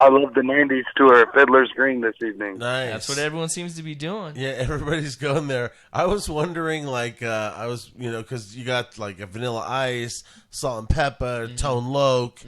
I love the 90s tour at Fiddler's Green this evening. Nice. That's what everyone seems to be doing. Yeah, everybody's going there. I was wondering, because you got like a Vanilla Ice, Salt and Pepper, Tone Loc,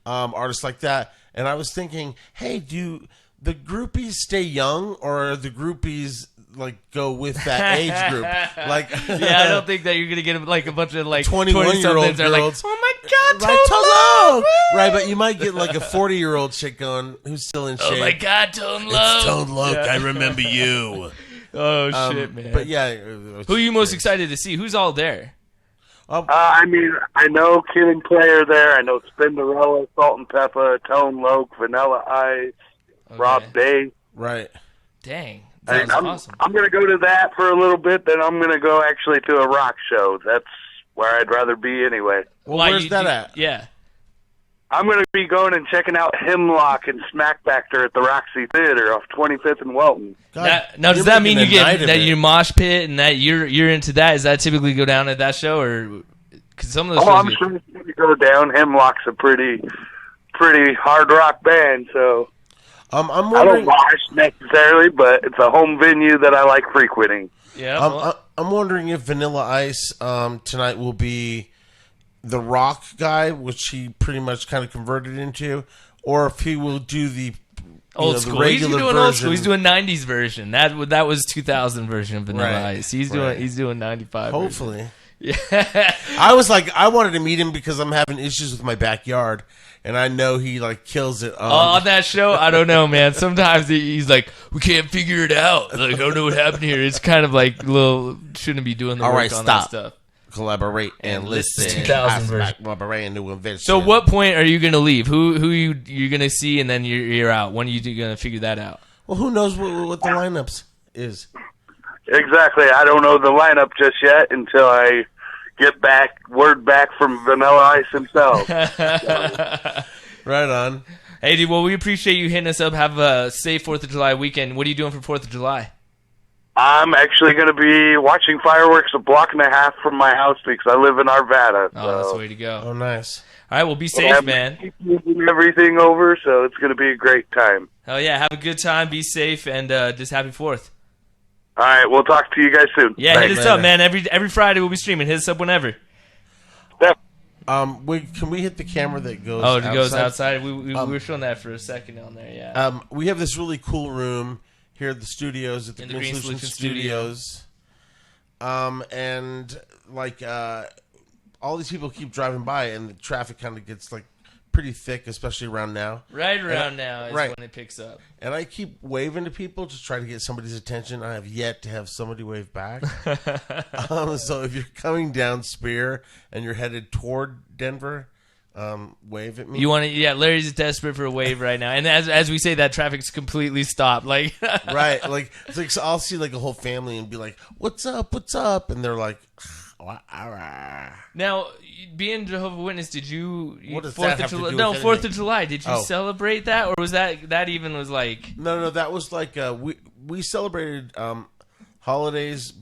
artists like that. And I was thinking, hey, do the groupies stay young, or are the groupies like go with that age group? Like, yeah, I don't think that you're gonna get like a bunch of like 21-year-old girls. Like, oh my god, right, Tone Loc! Right, but you might get like a 40-year-old chick going who's still in shape. Oh my god, Tone Loc! It's Tone Loc. Yeah. I remember you. Oh shit, man! But yeah, who are you most excited to see? Who's all there? I know Kid and Play are there. I know Spinderella, Salt and Pepper, Tone Loc, Vanilla Ice, Rob Day. Right. Dang. I'm awesome. I'm going to go to that for a little bit, then I'm going to go actually to a rock show. That's where I'd rather be anyway. Well, where's that at? Yeah. I'm going to be going and checking out Hemlock and Smack Factor at the Roxy Theater off 25th and Welton. Now does that mean you get that you mosh pit and that you're into that? Does that typically go down at that show, or cause some of those? I'm sure it's going to go down. Hemlock's a pretty hard rock band, so. I'm I wondering, don't mosh necessarily, but it's a home venue that I like frequenting. Yeah. I'm wondering if Vanilla Ice tonight will be the rock guy, which he pretty much kind of converted into, or if he will do the old school. The He's regular doing version. old school. He's doing 90s version. That was 2000 version of Vanilla Ice. He's doing 95. Hopefully. Version. Yeah. I wanted to meet him because I'm having issues with my backyard. And I know he like kills it on that show. I don't know, man. Sometimes he's like, we can't figure it out. Like, I don't know what happened here. It's kind of like shouldn't be doing the work on that stuff. Collaborate and listen. 2000 version. Collaborate and do invention. So, what point are you gonna leave? Who you're gonna see, and then you're out? When are you gonna figure that out? Well, who knows what the lineups is? Exactly. I don't know the lineup just yet until I get word back from Vanilla Ice himself. Right on. Hey, dude, well, we appreciate you hitting us up. Have a safe 4th of July weekend. What are you doing for 4th of July? I'm actually going to be watching fireworks a block and a half from my house because I live in Arvada. Oh, that's the way to go. Oh, nice. All right, well, be safe, man. Everything over, so it's going to be a great time. Hell yeah, have a good time, be safe, and just happy 4th. All right, we'll talk to you guys soon. Yeah, hit us up, man. Every Friday we'll be streaming. Hit us up whenever. Can we hit the camera that goes outside? Oh, it goes outside? We were showing that for a second on there, yeah. We have this really cool room here at the studios, at the Green Green Solution Studios. And, all these people keep driving by, and the traffic kind of gets, pretty thick, especially around now. Right around now is when it picks up. And I keep waving to people to try to get somebody's attention. I have yet to have somebody wave back. So if you're coming down Spear and you're headed toward Denver, wave at me. You want to? Yeah, Larry's desperate for a wave right now. And as we say, that traffic's completely stopped. Like right, so I'll see a whole family and be like, "What's up? What's up?" And they're like. Now, being Jehovah's Witness, did you? What does that have to do with anything? 4th of July. Did you celebrate that, or was that even was like? No. That was we celebrated holidays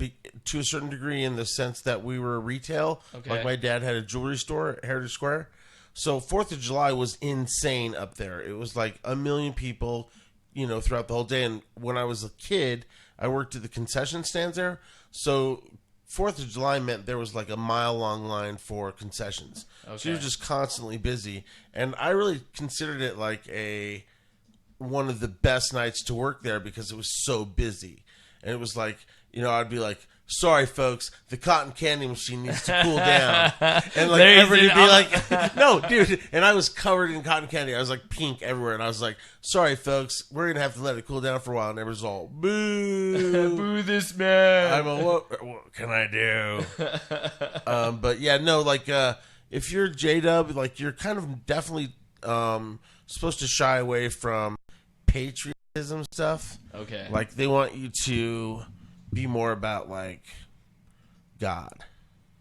to a certain degree in the sense that we were retail. Okay. Like my dad had a jewelry store at Heritage Square, so 4th of July was insane up there. It was like 1 million people, throughout the whole day. And when I was a kid, I worked at the concession stands there, so. 4th of July meant there was a mile-long line for concessions. Okay. So you're just constantly busy. And I really considered it one of the best nights to work there because it was so busy. And it was I'd be like, sorry, folks, the cotton candy machine needs to cool down. And everybody would be like, no, dude. And I was covered in cotton candy. I was pink everywhere. And I was like, sorry, folks, we're going to have to let it cool down for a while. And it was all, boo. Boo this man. What can I do? But yeah, no, if you're J-Dub, you're kind of definitely supposed to shy away from patriotism stuff. Okay. They want you to be more about God.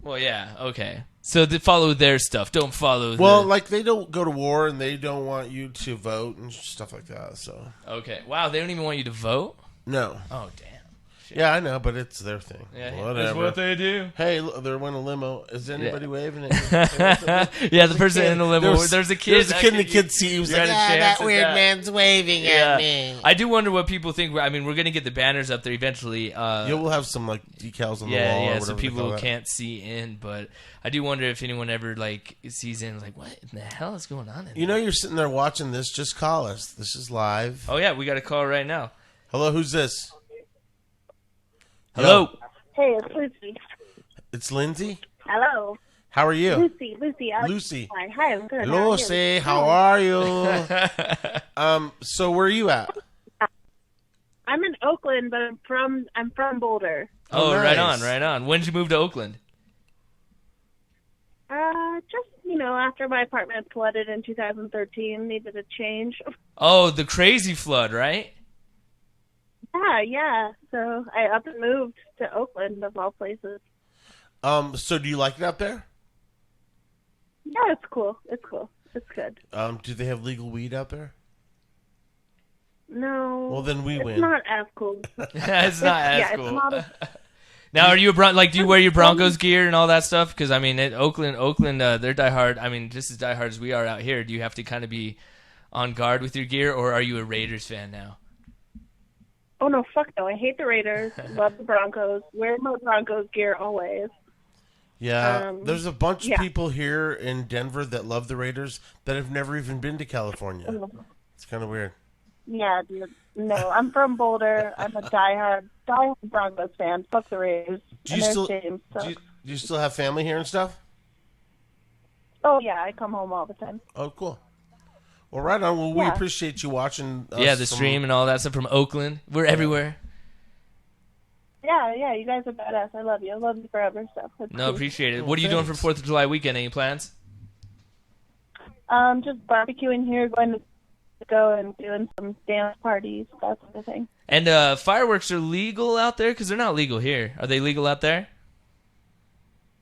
Well, yeah, okay. So they follow their stuff. Don't follow. They don't go to war and they don't want you to vote and stuff like that. So okay, wow, they don't even want you to vote. No. Oh damn. shit. Yeah, I know, but it's their thing. Yeah, Whatever. that's what they do. Hey, look, they're in a limo. Is anybody waving at you? Yeah, the person in the limo. There's a kid. There's a kid in the kid's seat. He was like, that weird man's waving at me. I do wonder what people think. I mean, we're going to get the banners up there eventually. Yeah, we'll have some like decals on the wall. Yeah, or so people can't see in. But I do wonder if anyone ever like sees in, like, what in the hell is going on in there? You're sitting there watching this. Just call us. This is live. Oh, yeah, we got a call right now. Hello, who's this? Hello. Hey, it's Lucy. It's Lindsay? Hello. How are you? Lucy. Lucy. Hi, I'm good. Lucy, how are you? So where are you at? I'm in Oakland, but I'm from Boulder. Oh, nice. right on. When did you move to Oakland? Just, after my apartment flooded in 2013, needed a change. Oh, the crazy flood, right? Yeah. So I up and moved to Oakland, of all places. So do you like it out there? Yeah, it's cool. It's good. Do they have legal weed out there? No. Well, then we win. It's not as cool. It's not as cool. It's not Now, are you do you wear your Broncos gear and all that stuff? Because I mean, Oakland, they're diehard. I mean, just as diehard as we are out here. Do you have to kind of be on guard with your gear, or are you a Raiders fan now? Oh no, fuck no! I hate the Raiders. Love the Broncos. Wear my Broncos gear always. Yeah, there's a bunch of people here in Denver that love the Raiders that have never even been to California. It's kind of weird. Yeah, dude. No, I'm from Boulder. I'm a diehard Broncos fan. Fuck the Raiders. Do you still have family here and stuff? Oh yeah, I come home all the time. Oh, cool. Well, right on. Well, we appreciate you watching. The stream and all that stuff from Oakland. We're everywhere. Yeah, you guys are badass. I love you. I love you forever. So cool. Appreciate it. What are you doing for 4th of July weekend? Any plans? Just barbecuing here, going to go and doing some dance parties, that sort of thing. And fireworks are legal out there? Because they're not legal here. Are they legal out there?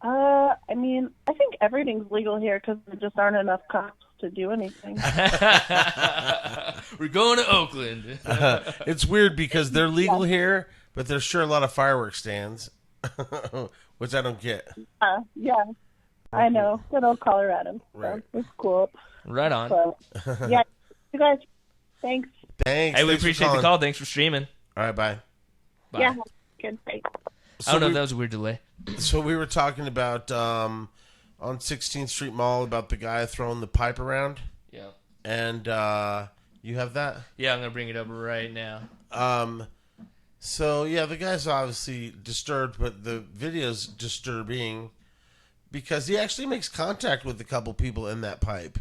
I mean, I think everything's legal here because there just aren't enough cops to do anything. We're going to Oakland. It's weird because they're legal here, but there's sure a lot of fireworks stands, which I don't get. Yeah, I know. Good old Colorado. Right. So it's cool. Right on. So, yeah, you guys, thanks. Thanks. Hey, we appreciate the call. Thanks for streaming. All right, bye. Yeah, good. Thanks. I don't know if that was a weird delay. So we were talking about on 16th Street Mall about the guy throwing the pipe around. Yeah. And you have that? Yeah, I'm going to bring it up right now. So, yeah, the guy's obviously disturbed, but the video's disturbing because he actually makes contact with a couple people in that pipe.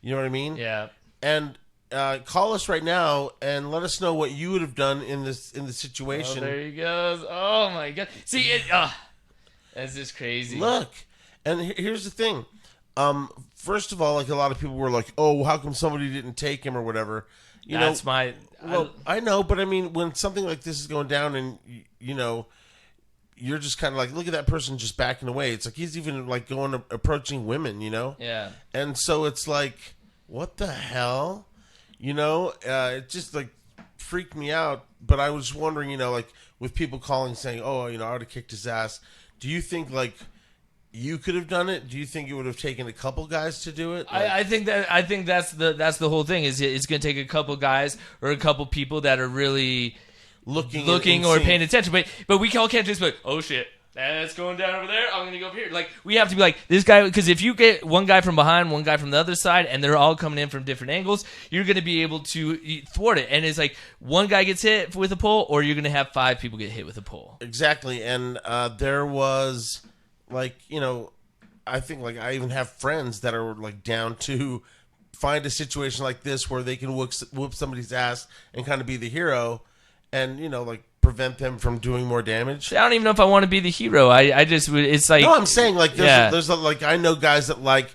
You know what I mean? Yeah. And call us right now and let us know what you would have done in the situation. Oh, there he goes. Oh, my God. See, that's just crazy. Look, and here's the thing. First of all, like a lot of people were like, "Oh, how come somebody didn't take him or whatever?" I know, but I mean, when something like this is going down, and you're just kind of like, look at that person just backing away. It's like he's even like approaching women, Yeah. And so it's like, what the hell, It just like freaked me out. But I was wondering, like with people calling saying, "Oh, I would have kicked his ass." Do you think like you could have done it? Do you think it would have taken a couple guys to do it? I think that's the whole thing. Is it's going to take a couple guys or a couple people that are really looking or paying attention. But we all can't just be like, oh shit, that's going down over there. I'm going to go over here. Like we have to be like this guy, because if you get one guy from behind, one guy from the other side, and they're all coming in from different angles, you're going to be able to thwart it. And it's like one guy gets hit with a pole, or you're going to have 5 people get hit with a pole. Exactly. And there was like, I think like I even have friends that are like down to find a situation like this where they can whoop somebody's ass and kind of be the hero and, like prevent them from doing more damage. I don't even know if I want to be the hero. I just, it's like... No, I'm saying like there's like, I know guys that like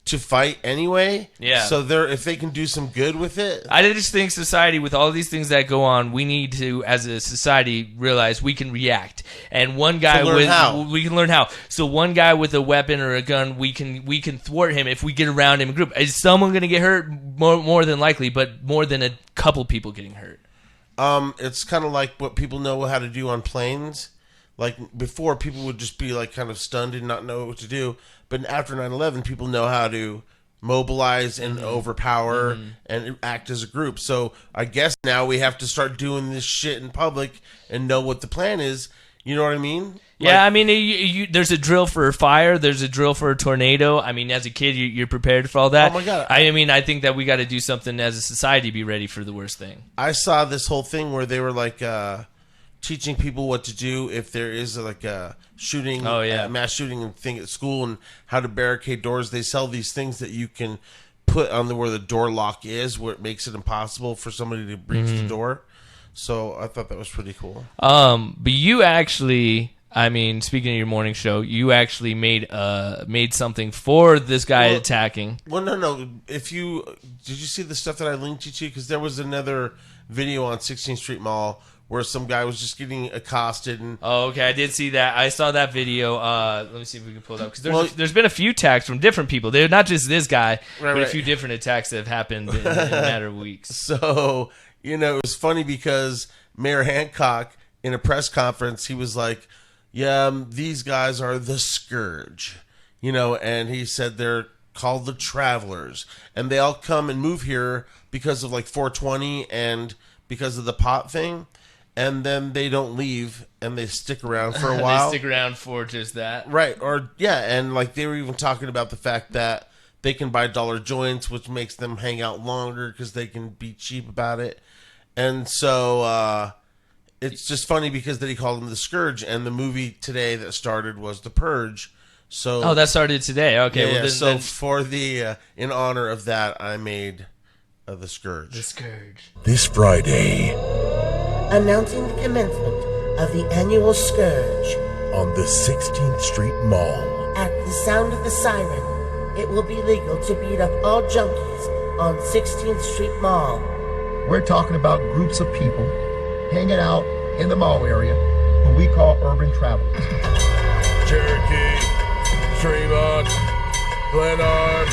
to fight anyway. Yeah. So if they can do some good with it. I just think society, with all these things that go on, we need to, as a society, realize we can react. And one guy we can learn how. So one guy with a weapon or a gun, we can thwart him if we get around him in a group. Is someone going to get hurt? More than likely, but more than a couple people getting hurt. It's kind of like what people know how to do on planes. Like before, people would just be like kind of stunned and not know what to do. But after 9/11, people know how to mobilize and overpower and act as a group. So I guess now we have to start doing this shit in public and know what the plan is. You know what I mean? Yeah, I mean, there's a drill for a fire. There's a drill for a tornado. I mean, as a kid, you're prepared for all that. Oh, my God. I mean, I think that we got to do something as a society to be ready for the worst thing. I saw this whole thing where they were like teaching people what to do if there is like a shooting, mass shooting thing at school, and how to barricade doors. They sell these things that you can put on where the door lock is, where it makes it impossible for somebody to breach the door. So I thought that was pretty cool. But you actually, I mean, speaking of your morning show, you actually made something for this guy attacking. Well, no. Did you see the stuff that I linked you to? Because there was another video on 16th Street Mall where some guy was just getting accosted. And I did see that. I saw that video. Let me see if we can pull it up. Because there's been a few attacks from different people. They're not just this guy, but a few different attacks that have happened in a matter of weeks. So, it was funny because Mayor Hancock, in a press conference, he was like, yeah, these guys are the scourge, and he said they're called the travelers, and they all come and move here because of like 420 and because of the pot thing. And then they don't leave, and they stick around for a while. They stick around for just that. Right. And like they were even talking about the fact that they can buy dollar joints, which makes them hang out longer because they can be cheap about it. And so it's just funny because that he called them the Scourge, and the movie today that started was The Purge. So that started today. Okay. Yeah, well, for the in honor of that, I made the Scourge. The Scourge. This Friday, announcing the commencement of the annual Scourge on the 16th Street Mall. At the sound of the siren, it will be legal to beat up all junkies on 16th Street Mall. We're talking about groups of people hanging out in the mall area who we call urban travelers. Cherokee, Tremont, Glenarm,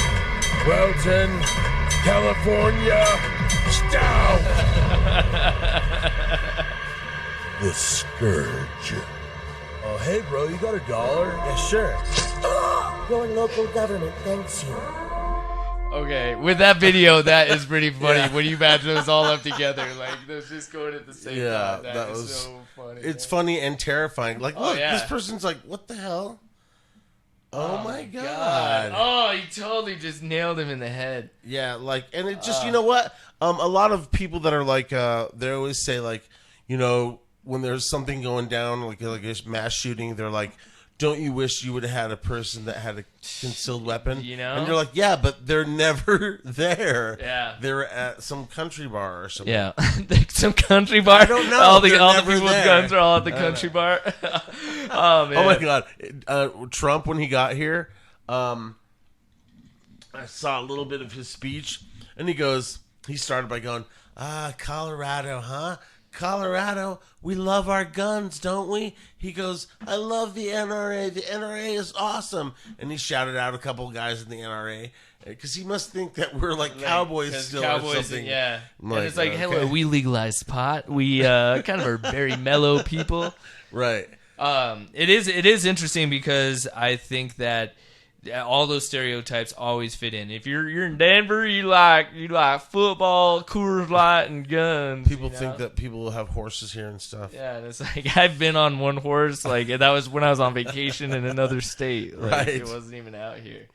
Welton, California, Stout. The Scourge. Oh, hey, bro, you got $1? Yeah, sure. Your local government thanks you. Okay, with that video, that is pretty funny. When you imagine it was all up together, like they're just going at the same time. That was so funny. It's funny and terrifying. Like, look, yeah. This person's like, what the hell? Oh my God. Oh, he totally just nailed him in the head. Yeah, like, and it just, you know what? A lot of people that are like, they always say like, when there's something going down, like a mass shooting, they're like, don't you wish you would have had a person that had a concealed weapon? And you're like, yeah, but they're never there. Yeah. They're at some country bar or something. Yeah. Some country bar? I don't know. All the people with guns are all at the country bar? Oh, man. Oh, my God. Trump, when he got here, I saw a little bit of his speech, and he started by going, Colorado, huh? Colorado, we love our guns, don't we? He goes, I love the NRA. The NRA is awesome. And he shouted out a couple of guys in the NRA because he must think that we're like cowboys still or something. Yeah. And it's like, hello, we legalized pot. We kind of are very mellow people. Right. It is interesting because I think that all those stereotypes always fit in. If you're in Denver, you like football, Coors Light, and guns. People think that people will have horses here and stuff. Yeah, and it's like I've been on one horse. Like that was when I was on vacation in another state. Like, right. It wasn't even out here.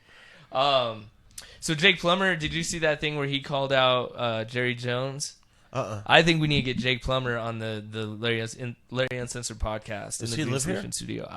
So Jake Plummer, did you see that thing where he called out Jerry Jones? I think we need to get Jake Plummer on the Larry Uncensored podcast. Does in the he Green live Solution here? Studio.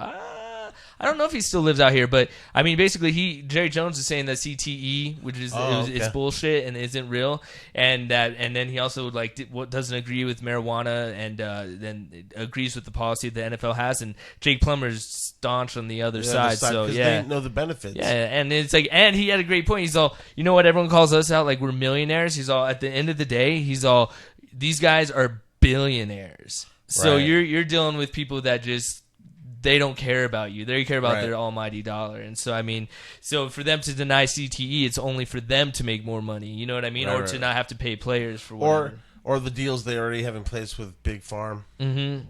I don't know if he still lives out here, but I mean, basically, Jerry Jones is saying that CTE, which is it's bullshit and isn't real, and then he also doesn't agree with marijuana and then agrees with the policy the NFL has, and Jake Plummer's staunch on the other side. So yeah, they know the benefits. Yeah, and it's like, and he had a great point. He's all, you know what? Everyone calls us out like we're millionaires. He's all, at the end of the day, he's all, these guys are billionaires. So Right. you're dealing with people that just, they don't care about you. They care about their almighty dollar. And so, I mean, so for them to deny CTE, it's only for them to make more money. You know what I mean? Or to not have to pay players for whatever. or the deals they already have in place with Big Farm. Mm-hmm.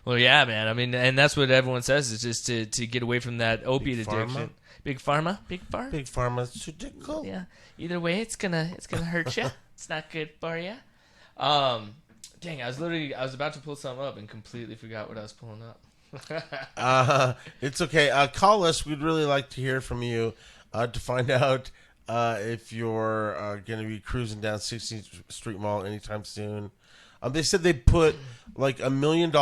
Well, yeah, man. I mean, and that's what everyone says is just to get away from that opiate addiction. Big pharma, big pharma, big pharmaceutical. Yeah. Either way, it's gonna hurt you. It's not good for you. Dang, I was about to pull something up and completely forgot what I was pulling up. It's okay. Call us. We'd really like to hear from you to find out if you're going to be cruising down 16th Street Mall anytime soon. They said they put like $1 million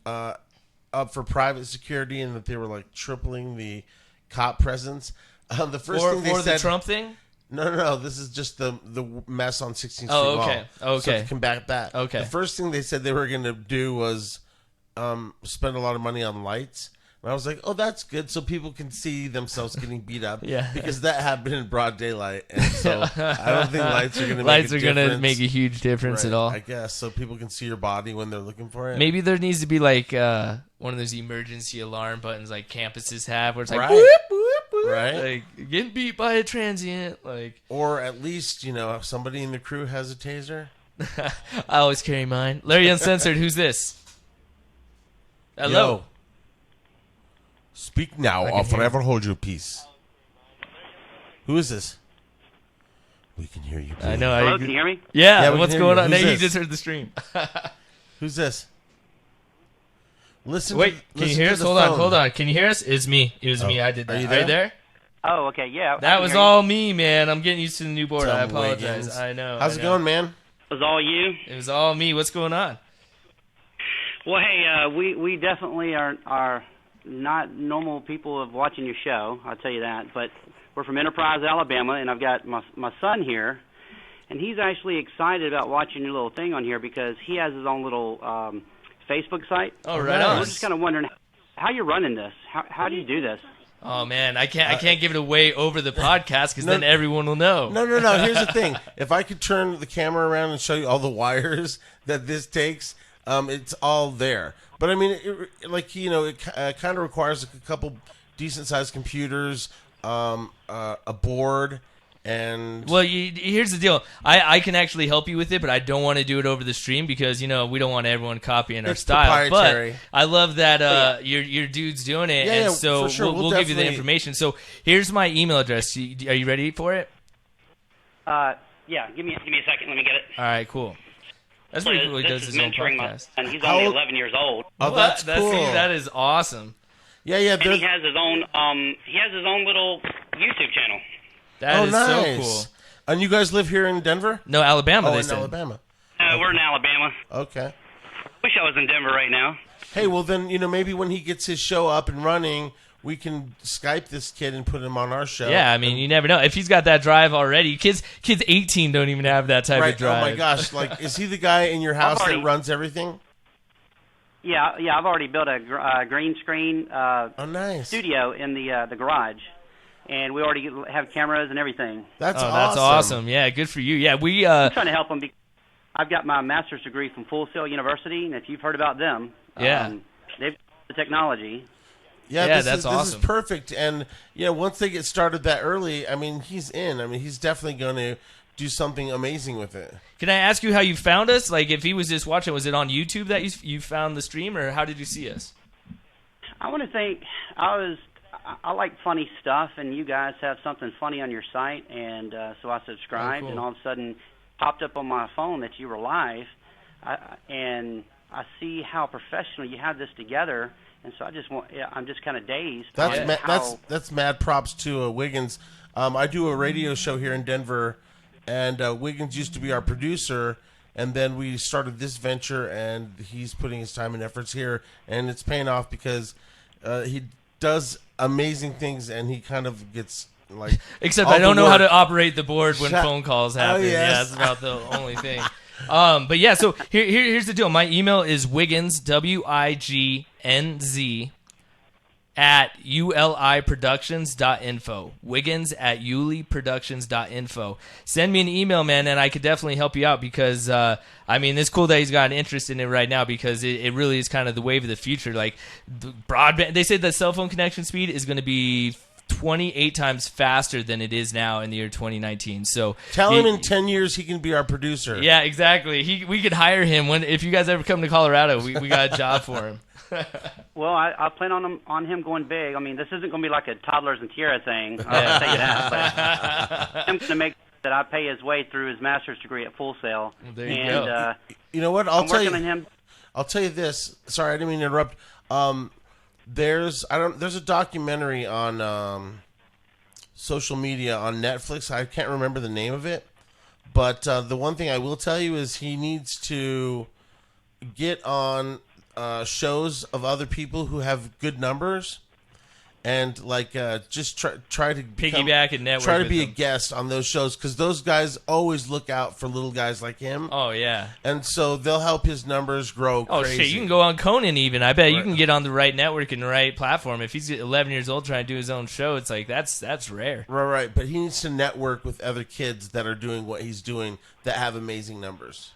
up for private security, and that they were like tripling the cop presence. The first thing they said, the Trump thing. No. This is just the mess on 16th Street Mall. Okay. So to combat that. Okay. The first thing they said they were going to do was spend a lot of money on lights. And I was like, oh, that's good, so people can see themselves getting beat up. Yeah. Because that happened in broad daylight, and so I don't think lights are going to make a difference. Lights are going to make a huge difference at all. I guess, so people can see your body when they're looking for it. Maybe there needs to be like one of those emergency alarm buttons like campuses have, where it's like, right. whoop, whoop, whoop, right, like getting beat by a transient, like, or at least if somebody in the crew has a taser. I always carry mine. Larry Uncensored, who's this? Hello. Yo. Speak now or forever hold your peace. Who is this? We can hear you. Please. I know. Hello, can you hear me? Yeah, what's going on? Who's Now you this? just heard the stream. Who's this? Listen. Wait, can you hear us? Hold on. Can you hear us? It's me. It was me. I did that. Are you there? Oh, okay, yeah. That was all me, man. I'm getting used to the new board. I apologize. Wiggins. I know. How's it going, man? It was all you? It was all me. What's going on? Well, hey, we definitely are not normal people of watching your show, I'll tell you that, but we're from Enterprise, Alabama, and I've got my son here, and he's actually excited about watching your little thing on here because he has his own little Facebook site. Oh, right on. We're just kind of wondering how you're running this. How do you do this? Oh man, I can't give it away over the podcast because then everyone will know. No. Here's the thing: if I could turn the camera around and show you all the wires that this takes, it's all there. But I mean, it kind of requires a couple decent-sized computers, a board, and well, here's the deal. I can actually help you with it, but I don't want to do it over the stream because we don't want everyone copying our style. But I love that your dude's doing it, and so for sure. we'll give you the information. So here's my email address. Are you ready for it? Yeah. Give me a second. Let me get it. All right. Cool. That's pretty cool. He does his own podcast. And he's only 11 years old. Oh, that's cool. That is awesome. Yeah. And he has his own little YouTube channel. That is nice. so cool. And you guys live here in Denver? No, Alabama. Oh, in Alabama. We're in Alabama. Okay. Wish I was in Denver right now. Hey, well then, maybe when he gets his show up and running, we can Skype this kid and put him on our show. Yeah, I mean, you never know. If he's got that drive already, kids 18 don't even have that type of drive. Oh my gosh! Like, is he the guy in your house that runs everything? Yeah. I've already built a green screen nice studio in the garage, and we already have cameras and everything. That's awesome. Yeah, good for you. Yeah, I'm trying to help him. I've got my master's degree from Full Sail University, and if you've heard about them, they've the technology. Yeah, that's awesome. This is perfect. And once they get started that early, I mean, he's in. I mean, he's definitely going to do something amazing with it. Can I ask you how you found us? Like, if he was just watching, was it on YouTube that you found the stream, or how did you see us? I want to think I like funny stuff, and you guys have something funny on your site, and so I subscribed, and all of a sudden popped up on my phone that you were live, and I see how professional you have this together. And so I'm just kind of dazed. That's mad props to Wiggins. I do a radio show here in Denver, and Wiggins used to be our producer, and then we started this venture, and he's putting his time and efforts here, and it's paying off because he does amazing things, and he kind of gets like. Except I don't know how to operate the board when phone calls happen. Oh, yes. Yeah, that's about the only thing. But yeah, so here's the deal. My email is Wiggins, WIGNZ, at uliproductions.info. Wiggins at uliproductions.info. Send me an email, man, and I could definitely help you out because, it's cool that he's got an interest in it right now because it really is kind of the wave of the future. Like, the broadband, they say the cell phone connection speed is going to be 28 times faster than it is now in the year 2019. So tell him in 10 years he can be our producer. Yeah, exactly. We could hire him if you guys ever come to Colorado. We got a job for him. Well, I plan on him going big. I mean, this isn't going to be like a toddlers and tiara thing. I'll tell you that. But I'm going to make that I pay his way through his master's degree at Full Sail. There you go. You know what? I'll tell you this. Sorry, I didn't mean to interrupt. There's a documentary on social media on Netflix. I can't remember the name of it, but the one thing I will tell you is he needs to get on shows of other people who have good numbers, and just try to piggyback and network. Try to be a guest on those shows, because those guys always look out for little guys like him. Oh yeah, and so they'll help his numbers grow. Oh crazy. shit, you can go on Conan even. I bet you can get on the right network and the right platform. If he's 11 years old trying to do his own show, it's like that's rare. Right. But he needs to network with other kids that are doing what he's doing that have amazing numbers.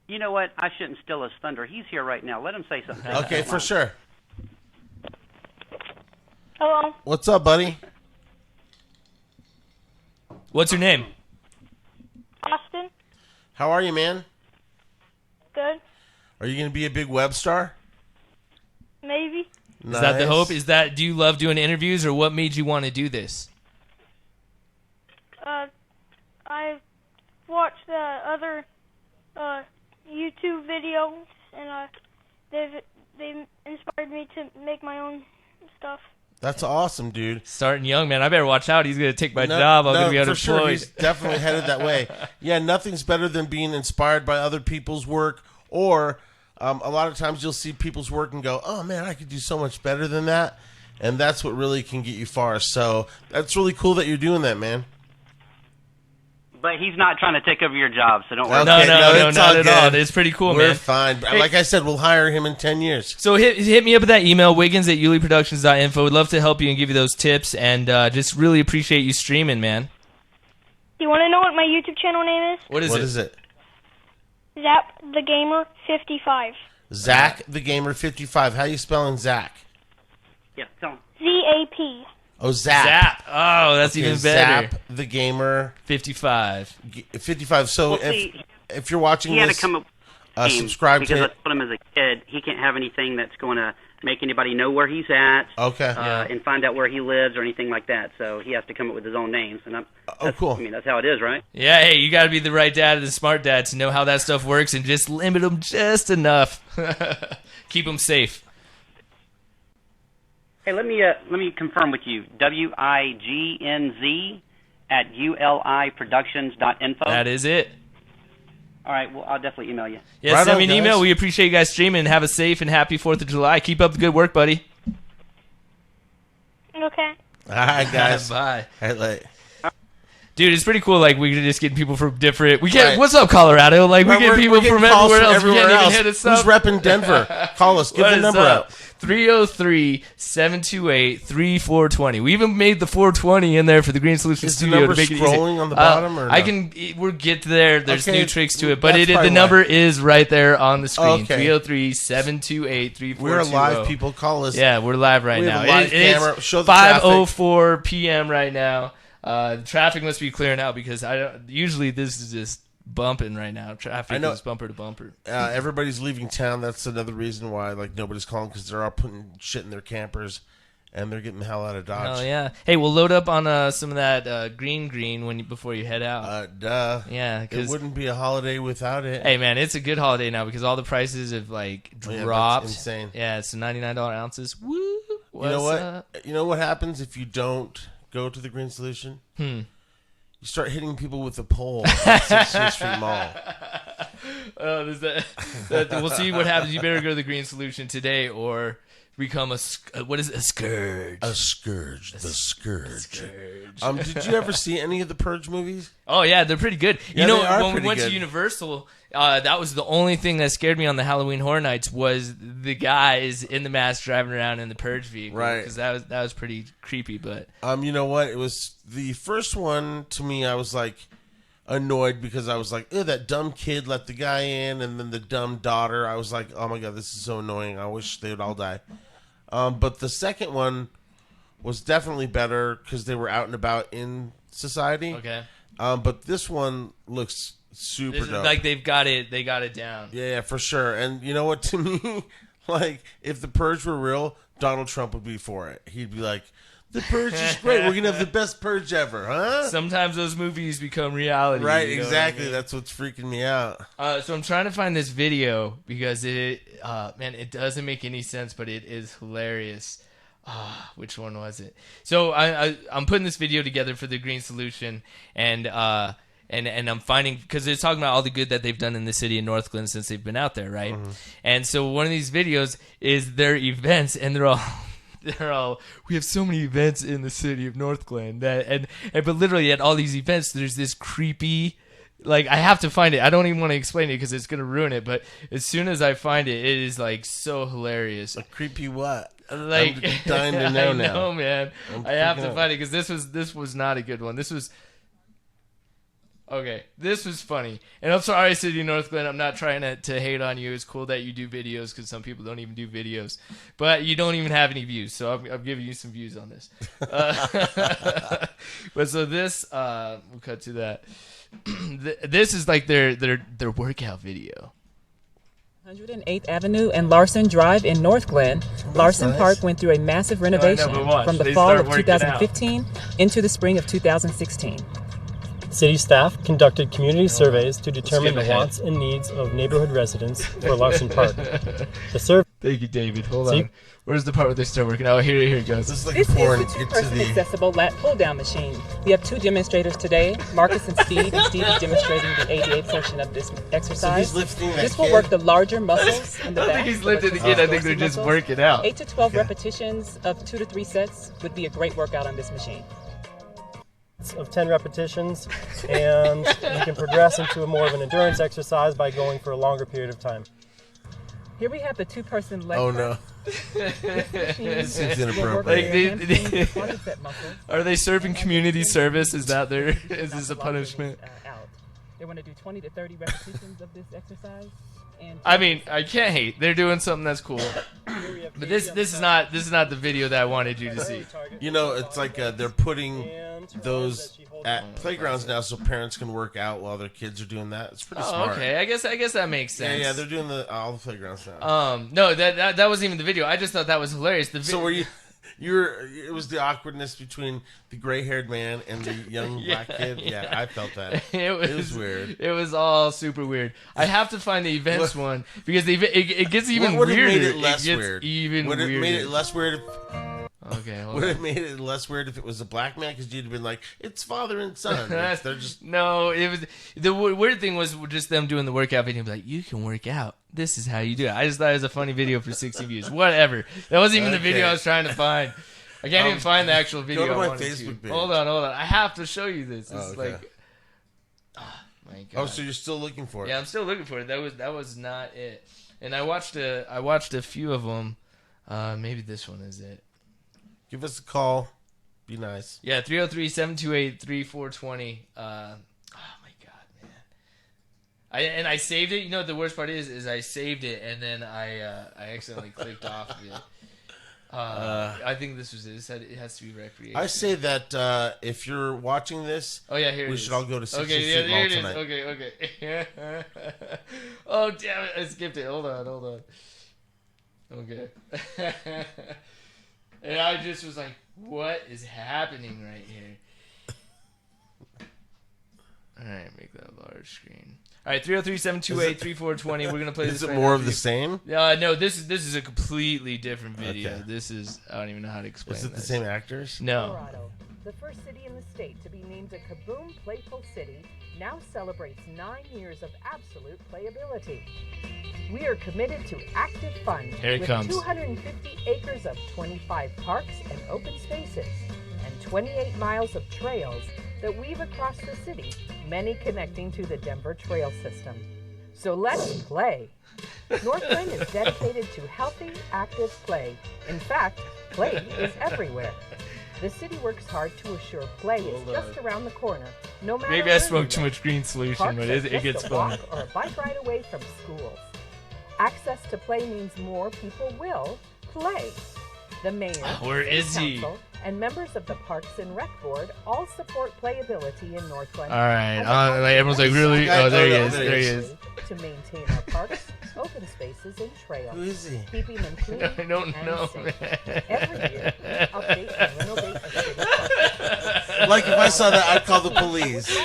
You know what? I shouldn't steal his thunder. He's here right now. Let him say something. Okay, for sure. Hello. What's up, buddy? What's your name? Austin. How are you, man? Good. Are you going to be a big web star? Maybe. Nice. Is that the hope? Do you love doing interviews, or what made you want to do this? I watched other YouTube videos, and they inspired me to make my own stuff. That's awesome, dude. Starting young, man. I better watch out. He's going to take my job. I'm going to be unemployed. For sure. He's definitely headed that way. Yeah, nothing's better than being inspired by other people's work, or a lot of times you'll see people's work and go, oh, man, I could do so much better than that. And that's what really can get you far. So that's really cool that you're doing that, man. But he's not trying to take over your job, so don't worry. Okay, no, not at all. It's pretty cool, man. We're fine. Hey, like I said, we'll hire him in 10 years. So hit me up with that email, wiggins@yuliproductions.info. We'd love to help you and give you those tips, and just really appreciate you streaming, man. You want to know what my YouTube channel name is? What is it? Zap the Gamer 55. Zach the Gamer 55. How you spelling Zach? Yeah, tell him. ZAP. Oh, Zap. Zap. Oh, that's even better. Zap the Gamer 55. 55. So if you're watching he had this, to come up subscribe because to I told him as a kid he can't have anything that's going to make anybody know where he's at. Okay. And find out where he lives or anything like that. So he has to come up with his own names. And cool. I mean, that's how it is, right? Yeah, hey, you got to be the right dad and the smart dad to know how that stuff works and just limit them just enough. Keep them safe. Hey, let me confirm with you. WIGNZ@uliproductions.info. That is it. All right, well, I'll definitely email you. Yeah, send me an email. We appreciate you guys streaming. Have a safe and happy 4th of July. Keep up the good work, buddy. Okay. All right, guys. Bye. Dude, it's pretty cool. Like, we're just getting people from different. We get what's up, Colorado? Like, we get people from everywhere else. We can't even hit us up. Who's repping Denver? Call us. Give the number out. 303-728-3420. We even made the 420 in there for the Green Solution Studio. Is the number scrolling on the bottom? Or no? We'll get there. There's new tricks to it, but the number is right there on the screen. 303-728-3420. We're live. People call us. Yeah, we're live right now. Have a live camera. Show the 5:04 p.m. right now. The traffic must be clearing out because usually this is just bumping right now. Traffic is bumper to bumper. Everybody's leaving town. That's another reason why nobody's calling, because they're all putting shit in their campers and they're getting the hell out of Dodge. Oh yeah. Hey, we'll load up on some of that green before you head out. Duh. Yeah, it wouldn't be a holiday without it. Hey man, it's a good holiday now because all the prices have dropped. That's insane. Yeah, it's $99 ounces. Woo! You know what? You know what happens if you don't go to the Green Solution? You start hitting people with a pole on 16th Street Mall. We'll see what happens. You better go to the Green Solution today or become a scourge. A scourge. The Scourge. Did you ever see any of the Purge movies? Oh yeah, they're pretty good. Yeah, when we went to Universal, that was the only thing that scared me on the Halloween Horror Nights was the guys in the mask driving around in the Purge vehicle. Right. Because that was pretty creepy. But you know what? It was the first one. To me, I was annoyed because I was like, "Ew, that dumb kid let the guy in," and then the dumb daughter. I was like, "Oh my god, this is so annoying. I wish they would all die." But the second one was definitely better because they were out and about in society. Okay. But this one looks super This is dope. like they got it down. Yeah, for sure. And you know what? To me, like if the Purge were real, Donald Trump would be for it. He'd be like, "The Purge is great. We're gonna have the best Purge ever, huh?" Sometimes those movies become reality. Right, you know exactly. what I mean? That's what's freaking me out. So I'm trying to find this video because it doesn't make any sense, but it is hilarious. Which one was it? So I'm putting this video together for the Green Solution, and I'm finding, because they're talking about all the good that they've done in the city of Northglenn since they've been out there, right? Mm-hmm. And so one of these videos is their events, and they're all we have so many events in the city of Northglenn but literally at all these events there's this creepy, like, I have to find it. I don't even want to explain it because it's going to ruin it, but as soon as I find it, it is like so hilarious. A creepy what? Like, I'm dying to know now. I know, man. I have to find it because this was not a good one. This was funny. And I'm sorry, City of Northglenn. I'm not trying to hate on you. It's cool that you do videos because some people don't even do videos. But you don't even have any views, so I'm giving you some views on this. But so this, we'll cut to that. This is like their workout video. 108th Avenue and Larson Drive in Northglenn. Larson Park went through a massive renovation from the fall of 2015 into the spring of 2016. City staff conducted community surveys to determine the wants and needs of neighborhood residents for Larson Park. Thank you, David. Hold on. Where's the part where they start working out? Here it goes. This is the two-person accessible lat pull-down machine. We have two demonstrators today, Marcus and Steve. And Steve is demonstrating the ADA portion of this exercise. So he's lifting that this will work the larger muscles in the back. I think he's lifting again. I think they're just working out. 8 to 12 repetitions of 2 to 3 sets would be a great workout on this machine. Of 10 repetitions, and you can progress into a more of an endurance exercise by going for a longer period of time. Here we have the two-person leg. Oh no. This seems inappropriate. Are they serving community service? Is this a punishment? They want to do 20 to 30 repetitions of this exercise. I mean, I can't hate. They're doing something that's cool. But this is not the video that I wanted you to see. You know, it's like they're putting those at playgrounds now so parents can work out while their kids are doing that. It's pretty smart. Okay. I guess that makes sense. Yeah, they're doing all the playgrounds now. No, that wasn't even the video. I just thought that was hilarious. So were you? It was the awkwardness between the gray-haired man and the young black kid. Yeah, I felt that. It was weird. It was all super weird. I have to find the events one because it gets even weirder. What would have made it less weird? Even weirder. Would it made it less weird? Okay. Would it made it less weird if it was a black man? Because you'd have been like, it's father and son. They're just no. It was the weird thing was just them doing the workout video. Like, you can work out. This is how you do it. I just thought it was a funny video for 60 views. Whatever. That wasn't even the video I was trying to find. I can't even find the actual video. Go to my Facebook page. Hold on. I have to show you this. It's like, oh my god. Oh, so you're still looking for it? Yeah, I'm still looking for it. That was not it. And I watched a few of them. Maybe this one is it. Give us a call. Be nice. Yeah, 303-728-3420. Oh my god, man. I saved it. You know what the worst part is I saved it and then I accidentally clicked off of it. I think this was it. It said it has to be recreation. I say that if you're watching this, we should all go to 60th Street Mall tonight. Okay. Oh damn it! I skipped it. Hold on. Okay. And I just was like, what is happening right here? Alright, make that large screen. Alright, 303-728-3420. We're going to play this. Is it more of the same? No, this is a completely different video. Okay. This is, I don't even know how to explain Is it this. the same actors? No. Colorado, the first city in the state to be named a Kaboom Playful City, now celebrates 9 years of absolute playability. We are committed to active fun with 250 acres of 25 parks and open spaces and 28 miles of trails that weave across the city, many connecting to the Denver Trail System. So let's play. Northglenn is dedicated to healthy, active play. In fact, play is everywhere. The city works hard to assure play is just around the corner, no matter Maybe I smoked too much Green Solution, but it gets fun. Or a bike ride away from schools. Access to play means more people will play. The mayor, where is he? And members of the Parks and Rec Board all support playability in North Glen. All right. Everyone's like, really? Oh, there he is. There he is. To maintain our parks, open spaces, and trails. Who is he? Keeping them clean I don't and know. safe. Every year, we update and renovate a city park. Like if I saw that, I'd call the police.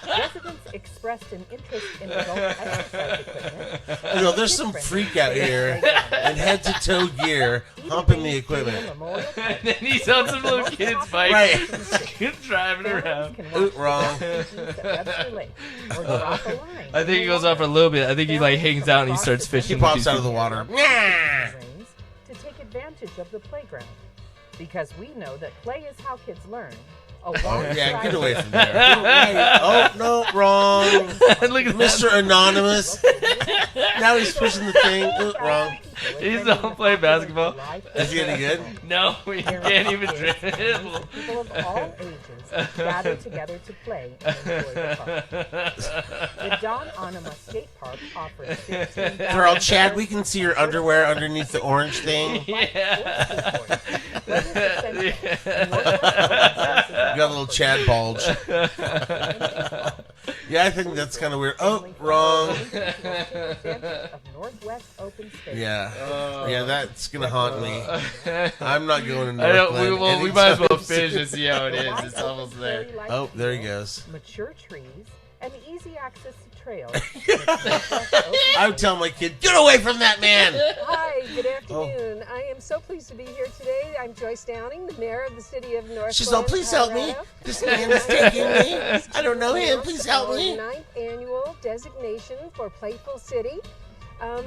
Residents expressed an interest in adult exercise equipment. You know, there's some freak out here in head-to-toe gear humping the equipment. And then he's on some little kid's bike. Right. Driving around. Wrong. I think he goes off for a little bit. I think he like hangs out and he starts fishing. He pops out of the water. To take advantage of the playground. Because we know that play is how kids learn. Oh, yeah, get away from there. Right. Oh, no, wrong. Look at Mr. Anonymous. Now he's pushing the thing. Wrong. He's not playing basketball. Is he any good? No, he can't even dribble. People of all ages gather together to play and enjoy the park. The Don Anima Skate Park offers 15 Girl, Chad, we can see your underwear underneath the orange thing. Yeah. You got a little Chad bulge. Yeah, I think that's kind of weird. Oh, wrong. Yeah. Yeah, that's going to haunt me. I'm not going to North Glen. We might as well finish and see how it is. It's almost there. Oh, there he goes. Mature trees and easy access to trails. I would tell my kid, get away from that man. Hi, good afternoon. I am so pleased to be here today. I'm Joyce Downing, the mayor of the city of North She's Glen, all, please help me. Colorado. This man is taking me. I don't know him. Please help me. Our 9th annual designation for Playful City.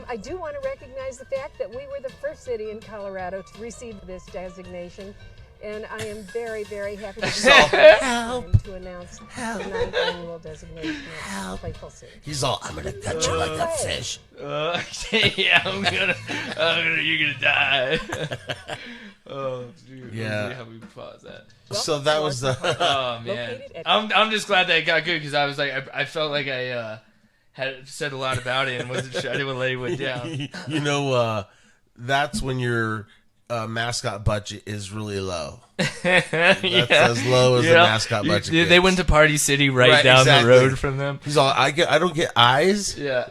I do want to recognize the fact that we were the first city in Colorado to receive this designation. And I am very, very happy to to announce the 9th annual designation of Playful City. He's all, I'm going to cut you like a fish. Yeah, you're gonna die. Oh, dude. Yeah. How we pause that. So that was the. Oh man, I'm just glad that it got good because I was like, I felt like I had said a lot about it and wasn't sure. I didn't want to let anyone down. You know, that's when your mascot budget is really low. That's as low as the mascot budget. They went to Party City right down the road from them. He's all, I don't get eyes. Yeah,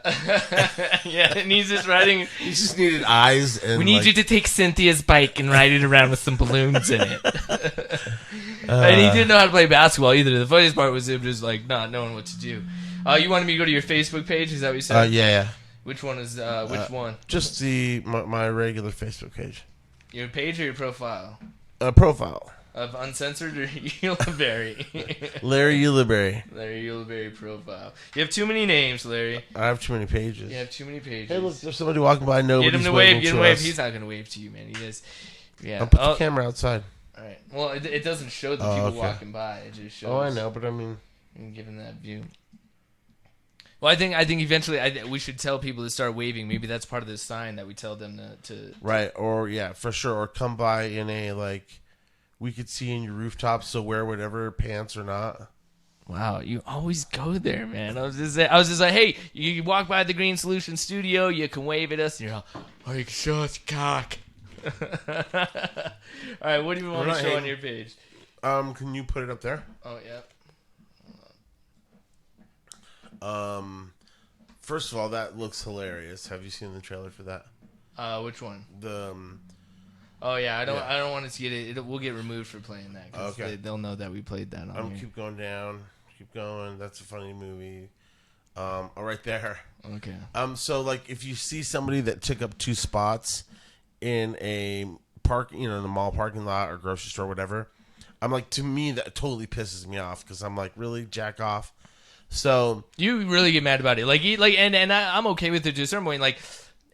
yeah. And he's just riding. He just needed eyes. And we need you to take Cynthia's bike and ride it around with some balloons in it. And he didn't know how to play basketball either. The funniest part was him just like not knowing what to do. You wanted me to go to your Facebook page? Is that what you said? Yeah. Which one is which one? Just my regular Facebook page. Your page or your profile? Profile. Of Uncensored or Ulibarri? Larry Ulibarri. Larry Ulibarri profile. You have too many names, Larry. I have too many pages. You have too many pages. Hey, look, there's somebody walking by. Nobody's Get him to waving wave. Get him to to wave. us. He's not going to wave to you, man. He is. Yeah. I'll put the camera outside. All right. Well, it doesn't show the people walking by. It just shows. Oh, I know, but I mean, given that view. Well, I think eventually we should tell people to start waving. Maybe that's part of the sign that we tell them to. Right, or yeah, for sure, or come by in a like, we could see in your rooftop, so wear whatever pants or not. Wow, you always go there, man. I was just like, hey, you walk by the Green Solution Studio, you can wave at us, and you're all, oh, you can show us your cock. All right, what do you want to show on your page? Can you put it up there? Oh yeah. First of all, that looks hilarious. Have you seen the trailer for that? Which one? The. Oh yeah, I don't want to get it. We'll get removed for playing that. Cause okay. They'll know that we played that on here. Keep going down. Keep going. That's a funny movie. All right there. Okay. So like, if you see somebody that took up 2 spots in a park, in the mall parking lot or grocery store, whatever, I'm like, to me that totally pisses me off because I'm like, really, jack off. So you really get mad about it, and I'm okay with it to a certain point. Like,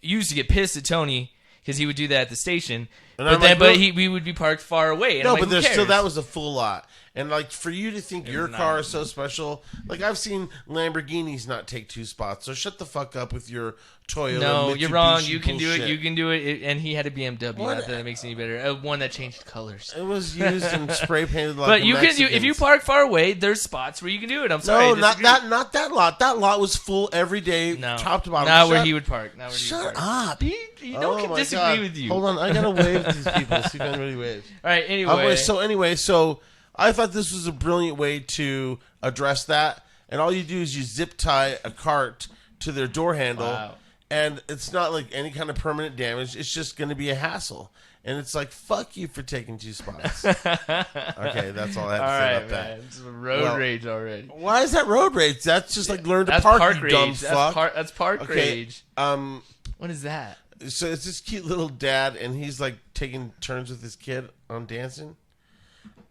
you used to get pissed at Tony because he would do that at the station, we would be parked far away. And no, but there's still, that was a full lot. And like, for you to think your car is so special, like I've seen Lamborghinis not take 2 spots. So shut the fuck up with your Toyota. No, Mitsubishi you're wrong. You can bullshit. do it. You can do it. And he had a BMW. What? Not that it makes it any better. One that changed colors. It was used and spray painted like. But you can do, if you park far away, there's spots where you can do it. I'm sorry. No, not that lot. That lot was full every day, top to bottom. Not where he would park. Shut up. You don't disagree with you. Hold on, I gotta wave these people. See if anybody waves. All right. Anyway. So I thought this was a brilliant way to address that. And all you do is you zip tie a cart to their door handle. Wow. And it's not like any kind of permanent damage. It's just going to be a hassle. And it's like, fuck you for taking 2 spots. Okay, that's all I have to say about that. It's road rage already. Why is that road rage? That's just like learn to That's park, park you dumb rage. fuck. That's park rage. What is that? So it's this cute little dad, and he's like taking turns with his kid on dancing.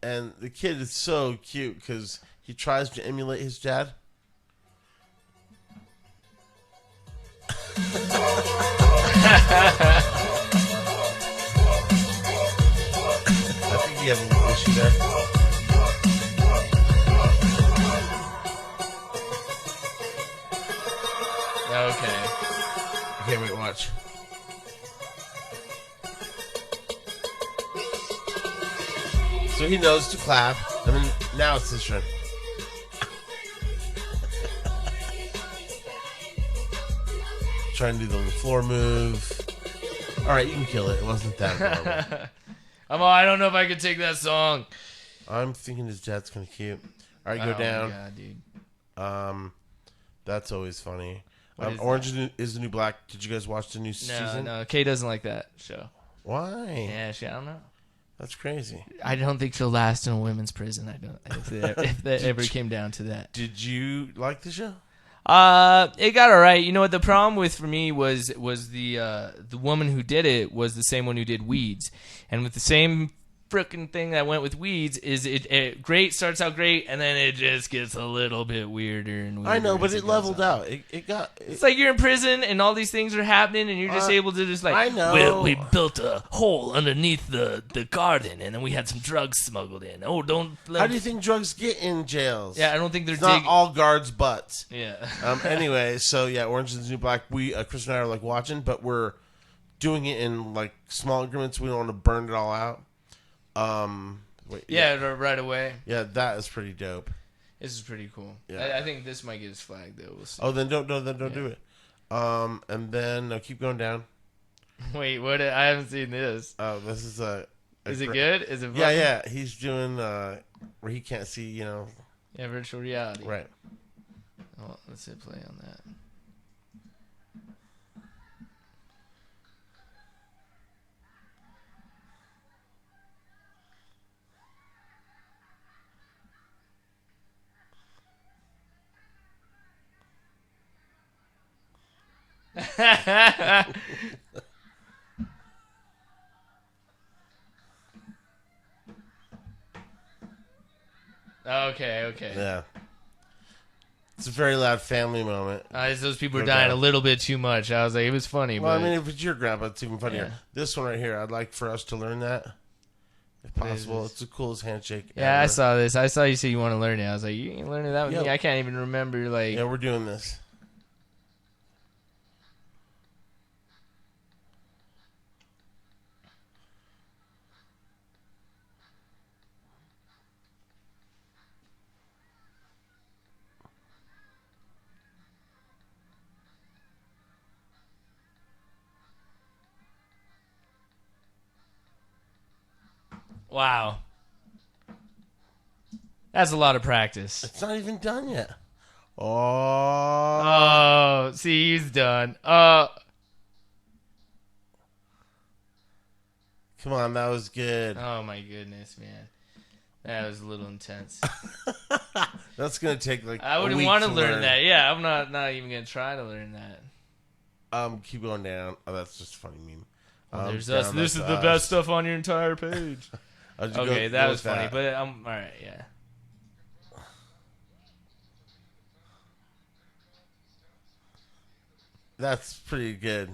And the kid is so cute because he tries to emulate his dad. I think you have an issue there. Okay, wait, watch. So he knows to clap. I mean, now it's his turn. Trying to do the little floor move. All right, you can kill it. It wasn't that horrible. I don't know if I could take that song. I'm thinking his dad's kind of cute. All right, go down. Oh my god, dude. That's always funny. What is Orange is the New Black. Did you guys watch the new season? No, Kay doesn't like that show. Why? Yeah, I don't know. That's crazy. I don't think she'll last in a women's prison. I don't. If that ever came down to that. Did you like the show? It got alright. You know what the problem with for me was the woman who did it was the same one who did Weeds, and with the same frickin' thing that went with Weeds is it great starts out great and then it just gets a little bit weirder and weirder. I know, but it leveled out. It's like you're in prison and all these things are happening and you're just able to just like, I know. Well, we built a hole underneath the garden and then we had some drugs smuggled in. Oh, don't. How do you think drugs get in jails? Yeah, I don't think they're not all guards' butts. Yeah. Anyway, so yeah, Orange is the New Black. We Chris and I are like watching, but we're doing it in like small increments. We don't want to burn it all out. Right away. Yeah, that is pretty dope. This is pretty cool. Yeah. I think this might get us flagged though. We'll see. Oh, then don't do it. And then keep going down. Wait, what? I haven't seen this. Oh, this is Is it good? Is it? Fun? Yeah. He's doing where he can't see. Yeah, virtual reality. Right. Oh, let's hit play on that. Okay. Yeah. It's a very loud family moment. Those people are dying a little bit too much. I was like, it was funny. Well, but... I mean, if it's your grandpa, it's even funnier. Yeah. This one right here, I'd like for us to learn that, if possible. It's the coolest handshake Yeah, ever. I saw this. I saw you say you want to learn it. I was like, you ain't learning that with me? I can't even remember, like... Yeah, we're doing this. Wow. That's a lot of practice. It's not even done yet. Oh, see, he's done. Come on, that was good. Oh, my goodness, man. That was a little intense. That's going to take like I wouldn't want to learn that. Yeah, I'm not even going to try to learn that. Keep going down. Oh, that's just a funny meme. There's us. This is the best stuff on your entire page. Okay, that was funny, but all right, yeah. That's pretty good.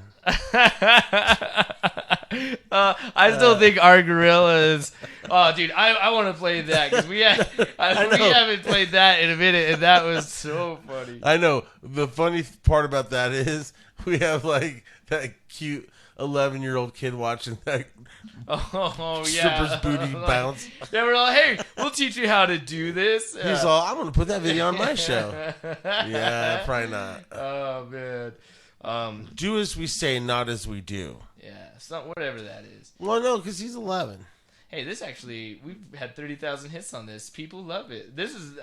I still think our gorillas. Oh, dude, I want to play that because we haven't played that in a minute, and that was so funny. I know. The funny part about that is we have like that cute 11-year-old kid watching that stripper's booty bounce. Yeah, we're all, hey, we'll teach you how to do this. He's all, I'm going to put that video on my show. Yeah, probably not. Oh, man. Do as we say, not as we do. Yeah, it's not whatever that is. Well, no, because he's 11. Hey, this actually, we've had 30,000 hits on this. People love it.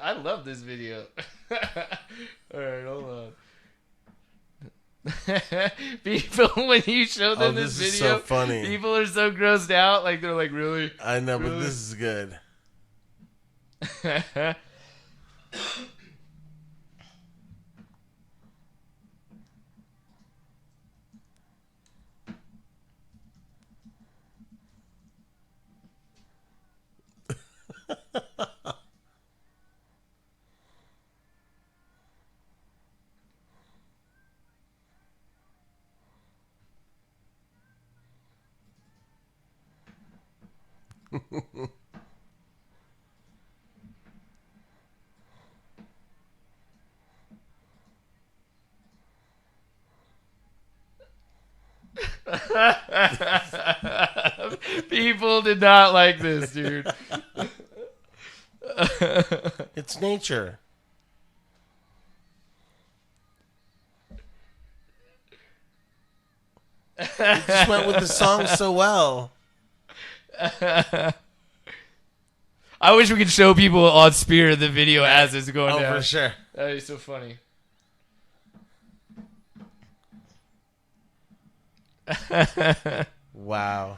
I love this video. All right, hold on. People, when you show them this video, is so funny. People are so grossed out. Like, they're like, really? I know, really? But this is good. People did not like this, dude. It's nature. It just went with the song so well. I wish we could show people on Spirit the video as it's going down. Oh, for sure. That is so funny. Wow.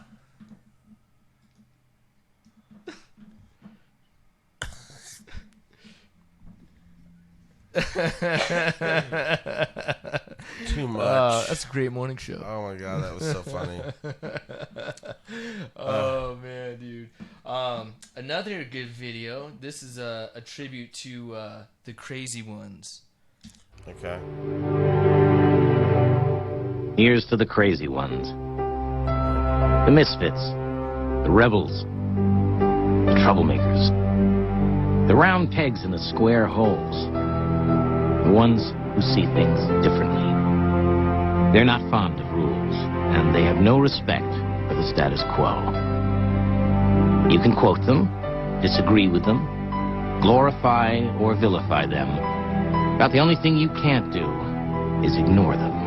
Too much. That's a great morning show. Oh my god, that was so funny. Oh man, dude. Another good video. This is a tribute to the Crazy Ones. Okay. Here's to the crazy ones. The misfits. The rebels. The troublemakers. The round pegs in the square holes. The ones who see things differently. They're not fond of rules, and they have no respect for the status quo. You can quote them, disagree with them, glorify or vilify them, but the only thing you can't do is ignore them.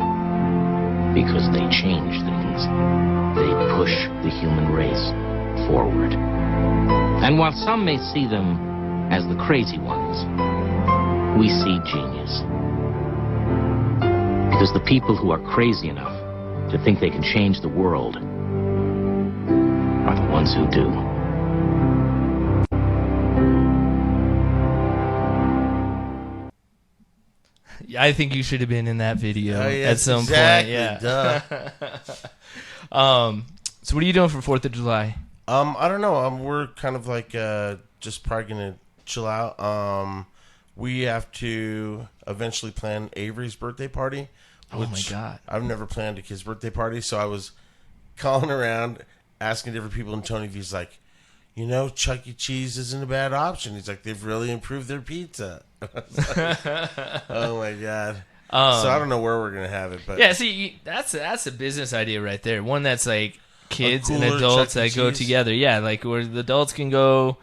Because they change things. They push the human race forward. And while some may see them as the crazy ones, we see genius. Because the people who are crazy enough to think they can change the world are the ones who do. I think you should have been in that video yeah, at some exactly, point. Yeah. So what are you doing for 4th of July? I don't know. We're kind of like just probably gonna chill out. We have to eventually plan Avery's birthday party. Oh my god! I've never planned a kid's birthday party, so I was calling around asking different people, and Tony V's like, you know, Chuck E. Cheese isn't a bad option. He's like, they've really improved their pizza. Oh my god! So I don't know where we're gonna have it, but yeah, see, that's a business idea right there. One that's like kids and adults that go together. Yeah, like where the adults can go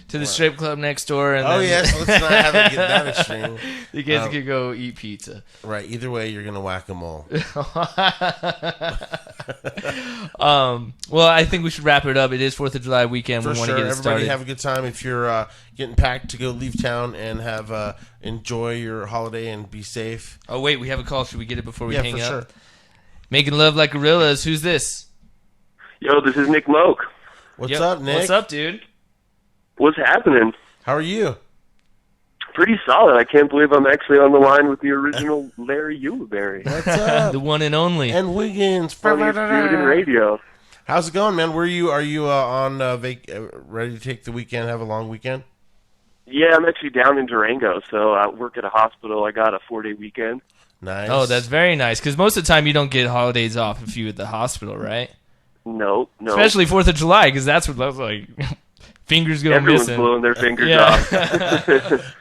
to the strip club next door. And yes, let's not have it get that extreme. The kids can go eat pizza. Right. Either way, you're gonna whack them all. Well, I think we should wrap it up. It is 4th of July weekend. For we want to sure. get it Everybody started. have a good time. If you're getting packed to go leave town and have enjoy your holiday and be safe. Oh wait, we have a call. Should we get it before we hang for up? Sure. Making love like gorillas. Who's this? Yo, this is Nick Moak. What's up, Nick? What's up, dude? What's happening? How are you? Pretty solid. I can't believe I'm actually on the line with the original Larry Ulibarri. What's up? The one and only. And Wiggins. Funniest dude in radio. How's it going, man? Are you on ready to take the weekend, have a long weekend? Yeah, I'm actually down in Durango, so I work at a hospital. I got a 4-day weekend. Nice. Oh, that's very nice. Because most of the time you don't get holidays off if you're at the hospital, right? No. Especially 4th of July, because that's what that's like. Fingers go Everyone's missing. blowing their fingers off.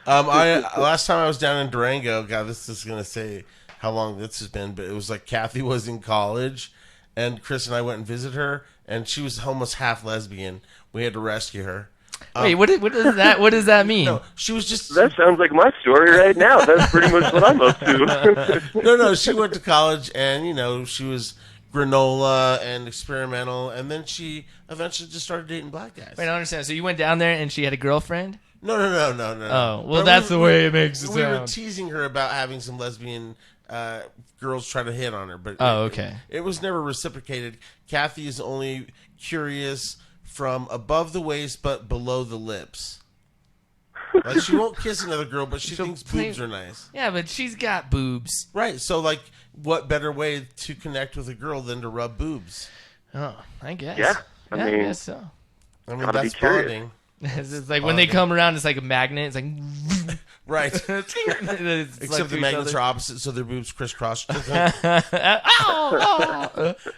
Last time I was down in Durango, God, this is gonna say how long this has been, but it was like Kathy was in college, and Chris and I went and visited her, and she was almost half lesbian. We had to rescue her. Wait, what does that? What does that mean? No, she was just. That sounds like my story right now. That's pretty much what I'm up to. No, she went to college, and she was granola and experimental, and then she eventually just started dating black guys. Wait, I don't understand. So you went down there, and she had a girlfriend? No. Oh, well, that's the way it makes it sound. We were teasing her about having some lesbian girls try to hit on her, but okay. It was never reciprocated. Kathy is only curious from above the waist but below the lips. Like, she won't kiss another girl, but she thinks boobs are nice. Yeah, but she's got boobs. Right, so, like, what better way to connect with a girl than to rub boobs? Oh, I guess. Yeah, I guess so. I mean, that's bonding. It's like when they come around, it's like a magnet. It's like... Right. Except the magnets are opposite, so their boobs crisscross. I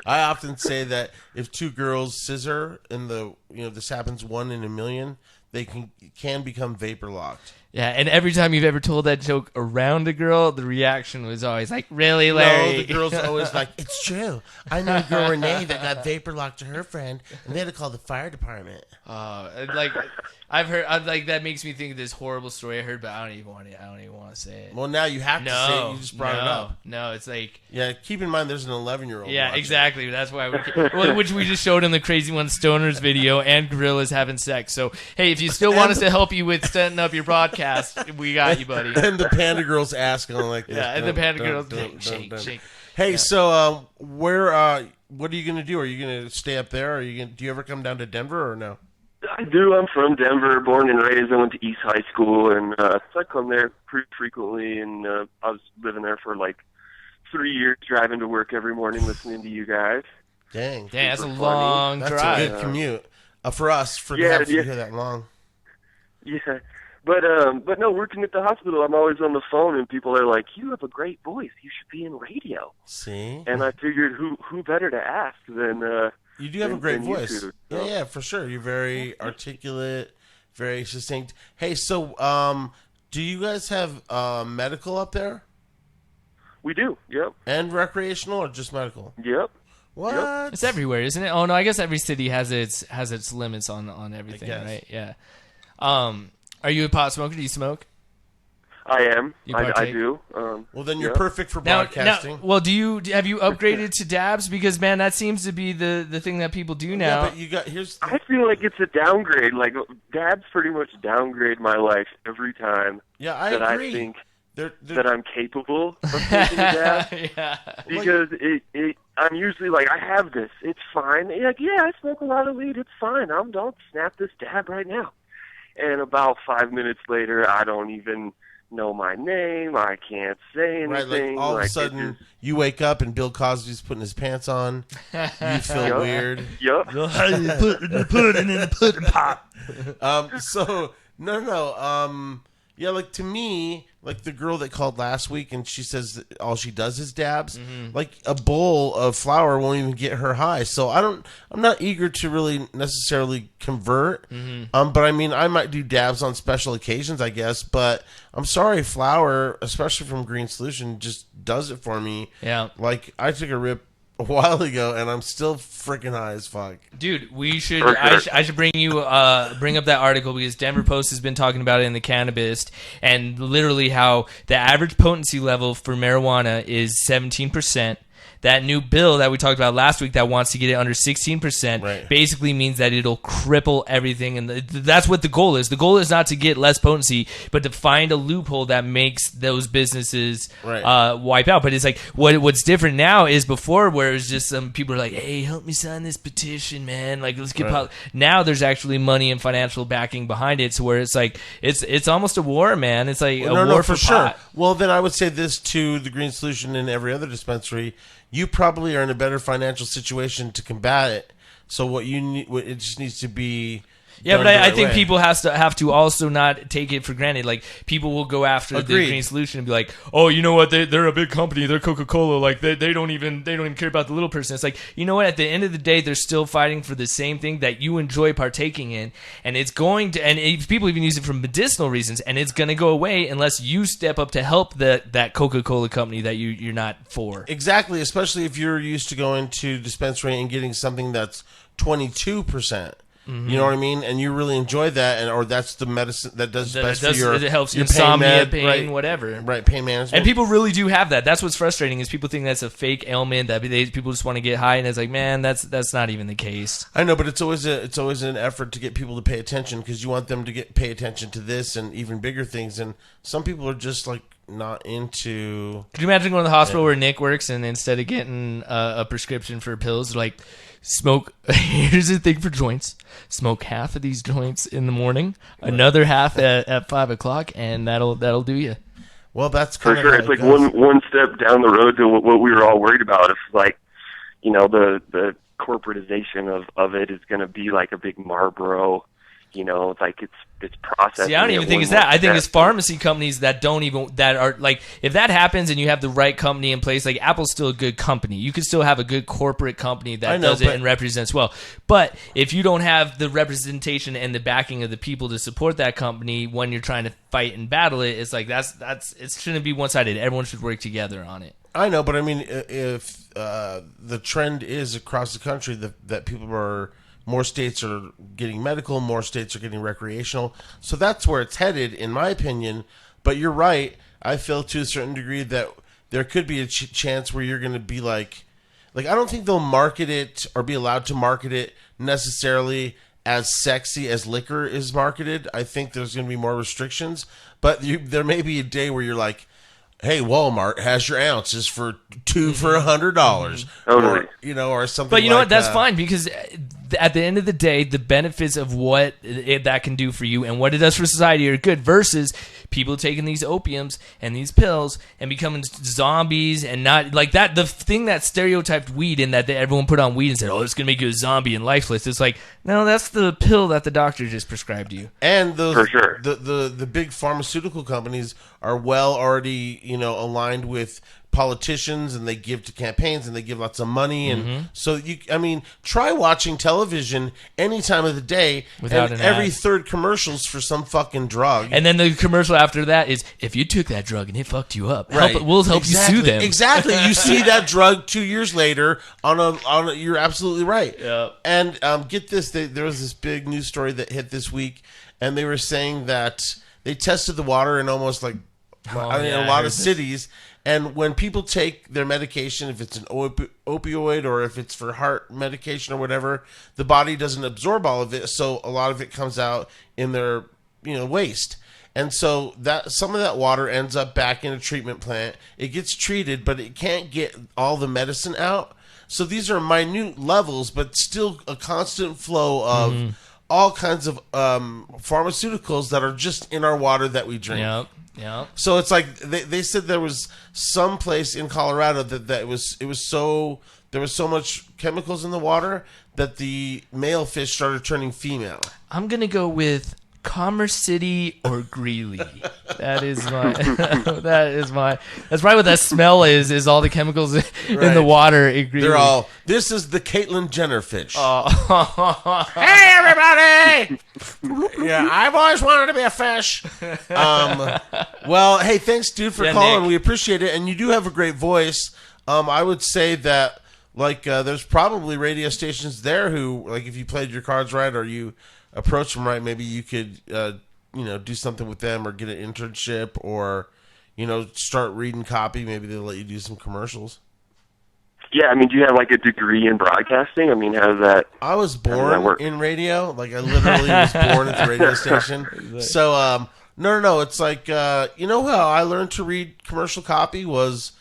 often say that if two girls scissor in this happens 1 in a million, they can become vapor locked. Yeah, and every time you've ever told that joke around a girl, the reaction was always like, "Really, Larry?" No, the girl's always like, "It's true. I know a girl, Renee, that got vapor locked to her friend, and they had to call the fire department." Like I've heard, like that makes me think of this horrible story I heard, but I don't even want to say it. Well, now you have to say it. You just brought it up. No, it's like keep in mind there's an 11-year-old. Yeah, exactly. It. That's why which we just showed in the Crazy One Stoners video, and gorillas having sex. So hey, if you still want us to help you with setting up your broadcast, we got you, buddy. And the Panda Girls ask going like this. Yeah, and the Panda Girls shake. Hey, so where? What are you gonna do? Are you gonna stay up there? Do you ever come down to Denver or no? I do. I'm from Denver, born and raised. I went to East High School, and so I come there pretty frequently. And I was living there for like 3 years, driving to work every morning, listening to you guys. Dang, that's a long drive. That's a good commute for us. To have to hear that long. Yeah. But no, working at the hospital, I'm always on the phone, and people are like, "You have a great voice. You should be in radio." See? And I figured, who better to ask than you do have a great voice. So. Yeah, for sure. You're very articulate, very succinct. Hey, so do you guys have medical up there? We do. Yep. And recreational or just medical? Yep. What? Yep. It's everywhere, isn't it? Oh no, I guess every city has its limits on everything, right? Yeah. Are you a pot smoker? Do you smoke? I am. I do. Well, then you're perfect for broadcasting. Well, have you upgraded to dabs? Because man, that seems to be the thing that people do now. Yeah, but I feel like it's a downgrade. Like dabs pretty much downgrade my life every time. Yeah, I agree. I think that I'm capable of taking a dab. Yeah. Because I'm usually like, I have this. It's fine. Like, yeah, I smoke a lot of weed. It's fine. I'll snap this dab right now. And about 5 minutes later, I don't even know my name. I can't say anything. Right, like all of a sudden, you wake up and Bill Cosby's putting his pants on. You feel weird. Yep. How you putting the pudding in the pudding pot? So, no. Yeah, like to me, like the girl that called last week and she says that all she does is dabs. Mm-hmm. Like a bowl of flour won't even get her high. So I'm not eager to really necessarily convert. Mm-hmm. But I mean, I might do dabs on special occasions, I guess. But I'm sorry, flour, especially from Green Solution, just does it for me. Yeah. Like I took a rip a while ago, and I'm still freaking high as fuck. Dude, we should. I should bring up that article because Denver Post has been talking about it in the Cannabis, and literally how the average potency level for marijuana is 17%. That new bill that we talked about last week that wants to get it under 16% basically means that it'll cripple everything. And that's what the goal is. The goal is not to get less potency, but to find a loophole that makes those businesses wipe out. But it's like what's different now is before where it's just some people are like, hey, help me sign this petition, man. Like, let's get now there's actually money and financial backing behind it. So where it's like, it's almost a war, man. It's like a war for pot. Sure. Well, then I would say this to the Green Solution and every other dispensary. You probably are in a better financial situation to combat it. So what you need, it just needs to be. Yeah, but I think people have to also not take it for granted. Like people will go after the Green Solution and be like, "Oh, you know what? They're a big company. They're Coca-Cola. Like they don't even care about the little person." It's like, you know what? At the end of the day, they're still fighting for the same thing that you enjoy partaking in, and it's going to. And people even use it for medicinal reasons, and it's going to go away unless you step up to help that Coca-Cola company that you're not for. Exactly, especially if you're used to going to dispensary and getting something that's 22%. You know what I mean? And you really enjoy that, or that's the medicine that does best for it helps your insomnia, pain, pain whatever. Right, pain management. And people really do have that. That's what's frustrating is people think that's a fake ailment that people just want to get high, and it's like, man, that's not even the case. I know, but it's always an effort to get people to pay attention because you want them to pay attention to this and even bigger things. And some people are just like not into. Could you imagine going to the hospital where Nick works and instead of getting a prescription for pills, like smoke? Here's the thing for joints: smoke half of these joints in the morning, another half at 5 o'clock, and that'll do you. Well, that's for sure. It's like one step down the road to what we were all worried about. If like, the corporatization of it is going to be like a big Marlboro. Like it's processed. See, I don't even think it's that. I think it's pharmacy companies that are like, if that happens and you have the right company in place, like Apple's still a good company. You could still have a good corporate company that does it and represents well. But if you don't have the representation and the backing of the people to support that company when you're trying to fight and battle it, it's like it shouldn't be one-sided. Everyone should work together on it. I know, but I mean, if the trend is across the country that people are. More states are getting medical, more states are getting recreational. So that's where it's headed, in my opinion. But you're right. I feel to a certain degree that there could be a chance where you're going to be like I don't think they'll market it or be allowed to market it necessarily as sexy as liquor is marketed. I think there's going to be more restrictions. But there may be a day where you're like, hey, Walmart has your ounces for $2 for $100, or something. But you know what? That's fine because at the end of the day, the benefits of what that can do for you and what it does for society are good. Versus people taking these opiums and these pills and becoming zombies and not like that. The thing that stereotyped weed and that everyone put on weed and said, "Oh, it's gonna make you a zombie and lifeless." It's like, no, that's the pill that the doctor just prescribed you. And those for sure. the big pharmaceutical companies are already aligned with politicians, and they give to campaigns and they give lots of money, and so try watching television any time of the day without and every third commercial's for some fucking drug, and then the commercial after that is, if you took that drug and it fucked you up, we'll help you sue them. Exactly. You see that drug 2 years later on a you're absolutely right. Yep. And get this, there was this big news story that hit this week, and they were saying that they tested the water in almost like a lot of cities. And when people take their medication, if it's an opioid or if it's for heart medication or whatever, the body doesn't absorb all of it, so a lot of it comes out in their waste. And so that some of that water ends up back in a treatment plant. It gets treated, but it can't get all the medicine out. So these are minute levels, but still a constant flow of all kinds of pharmaceuticals that are just in our water that we drink. Yep. Yeah. So it's like they said there was some place in Colorado that there was so much chemicals in the water that the male fish started turning female. I'm gonna go with Commerce City or Greeley. That's probably what that smell is all the chemicals in the water in Greeley. This is the Caitlyn Jenner fish. Hey everybody! Yeah, I've always wanted to be a fish. Well, hey, thanks dude for calling. Nick. We appreciate it, and you do have a great voice. I would say that there's probably radio stations there who, like, if you played your cards right or you approach them right, maybe you could do something with them or get an internship or start reading copy. Maybe they'll let you do some commercials. Yeah, do you have like a degree in broadcasting? How does that? I was born in radio. Like, I literally was born at the radio station. So no, it's like how I learned to read commercial copy was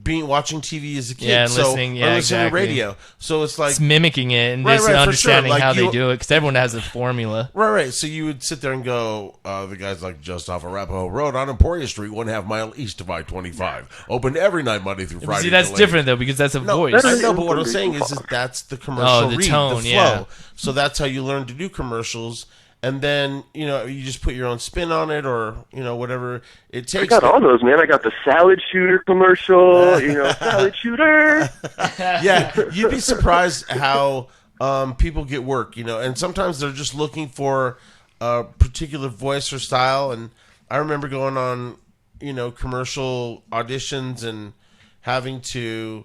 watching TV as a kid, and listening to radio. So it's like it's mimicking it and just understanding how they do it, because everyone has a formula. Right. So you would sit there and go, the guy's like, just off Arapahoe Road on Emporia Street, 1/2 mile east of I-25, open every night, Monday through Friday. See, that's different though, because that's a voice. I know, but what I'm saying is that's the commercial the read, tone, the flow. yeah. So that's how you learn to do commercials. And then, you just put your own spin on it or, whatever it takes. I got all those, man. I got the salad shooter commercial, salad shooter. Yeah, you'd be surprised how people get work, and sometimes they're just looking for a particular voice or style. And I remember going on, commercial auditions and having to,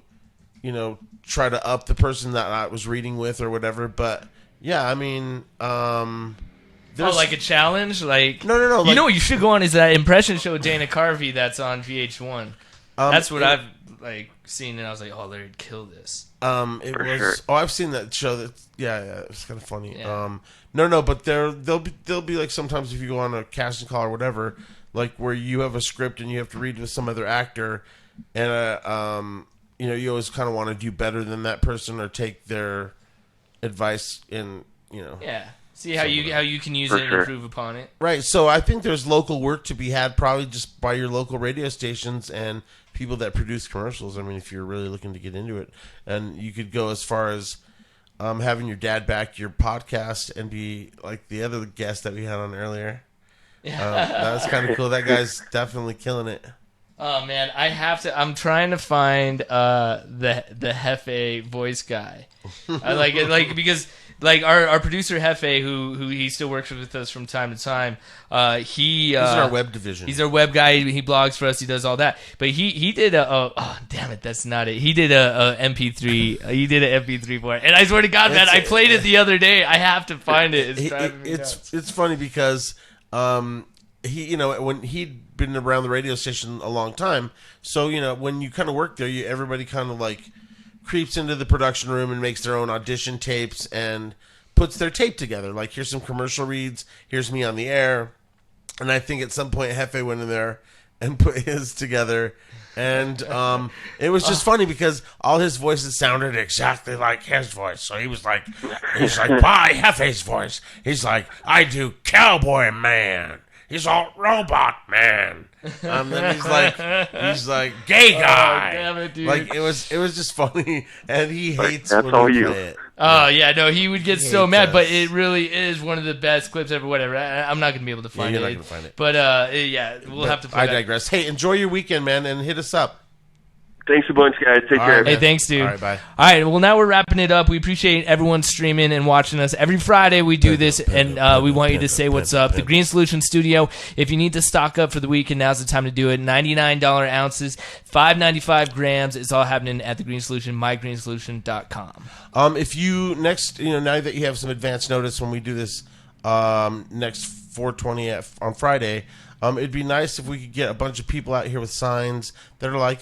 try to up the person that I was reading with or whatever. But Yeah, I mean, like a challenge? Like no. You know what you should go on is that impression show Dana Carvey that's on VH1. That's what I've seen, and I was like, oh, they'd kill this. It was. Sure. Oh, I've seen that show. Yeah, it's kind of funny. Yeah. No, but they'll be like sometimes if you go on a casting call or whatever, like where you have a script and you have to read with some other actor, and you always kind of want to do better than that person or take their advice and Yeah. See how you can use it and improve upon it. Right. So I think there's local work to be had, probably just by your local radio stations and people that produce commercials. I mean, if you're really looking to get into it, and you could go as far as having your dad back your podcast and be like the other guest that we had on earlier. Yeah, that was kind of cool. That guy's definitely killing it. Oh man, I'm trying to find the Hefe voice guy. I like it, because. Like our producer Hefe, who he still works with us from time to time, he's in our web division. He's our web guy. He blogs for us. He does all that. But he did damn it, that's not it. He did a MP3. He did an MP3 for it. And I swear to God, man, I played it the other day. I have to find it. It's funny because he when he'd been around the radio station a long time, so when you kind of work there, everybody kind of like creeps into the production room and makes their own audition tapes and puts their tape together. Like, here's some commercial reads, here's me on the air. And I think at some point Hefe went in there and put his together. And it was just funny because all his voices sounded exactly like his voice. So he's like, by Hefe's voice. He's like, I do Cowboy Man. He's all Robot Man. Then he's like gay guy. Oh, damn it, dude. Like it was just funny, and he hates that's when all we you. play it. Oh yeah, no, he would get so mad, us. but it really is one of the best clips ever. Whatever, I'm not gonna be able to find you're it. not gonna find it. But we'll have to. Play I digress. Hey, enjoy your weekend, man, and hit us up. Thanks a bunch, guys. Take care. Hey, thanks, dude. All right, bye. All right, well, now we're wrapping it up. We appreciate everyone streaming and watching us. Every Friday we do this, and we want you to say what's up. The Green Solution Studio, if you need to stock up for the weekend, now's the time to do it. $99 ounces, $5.95 grams. It's all happening at The Green Solution, mygreensolution.com. If you now that you have some advance notice when we do this next 420 on Friday, it'd be nice if we could get a bunch of people out here with signs that are like,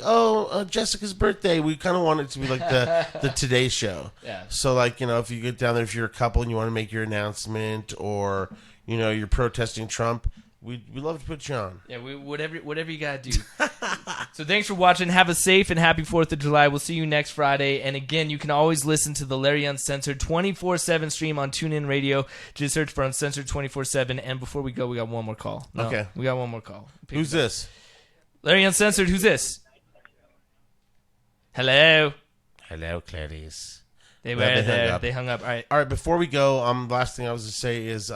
Jessica's birthday. We kind of want it to be like the Today Show. Yeah. So like, if you get down there, if you're a couple and you want to make your announcement or, you're protesting Trump, we'd love to put you on. Yeah, whatever you got to do. So thanks for watching. Have a safe and happy 4th of July. We'll see you next Friday. And again, you can always listen to the Larry Uncensored 24/7 stream on TuneIn Radio. Just search for Uncensored 24/7. And before we go, we got one more call. Okay. We got one more call. Who's this? Larry Uncensored, who's this? Hello? Hello, Clarice. They hung up. All right. Before we go, last thing I was going to say is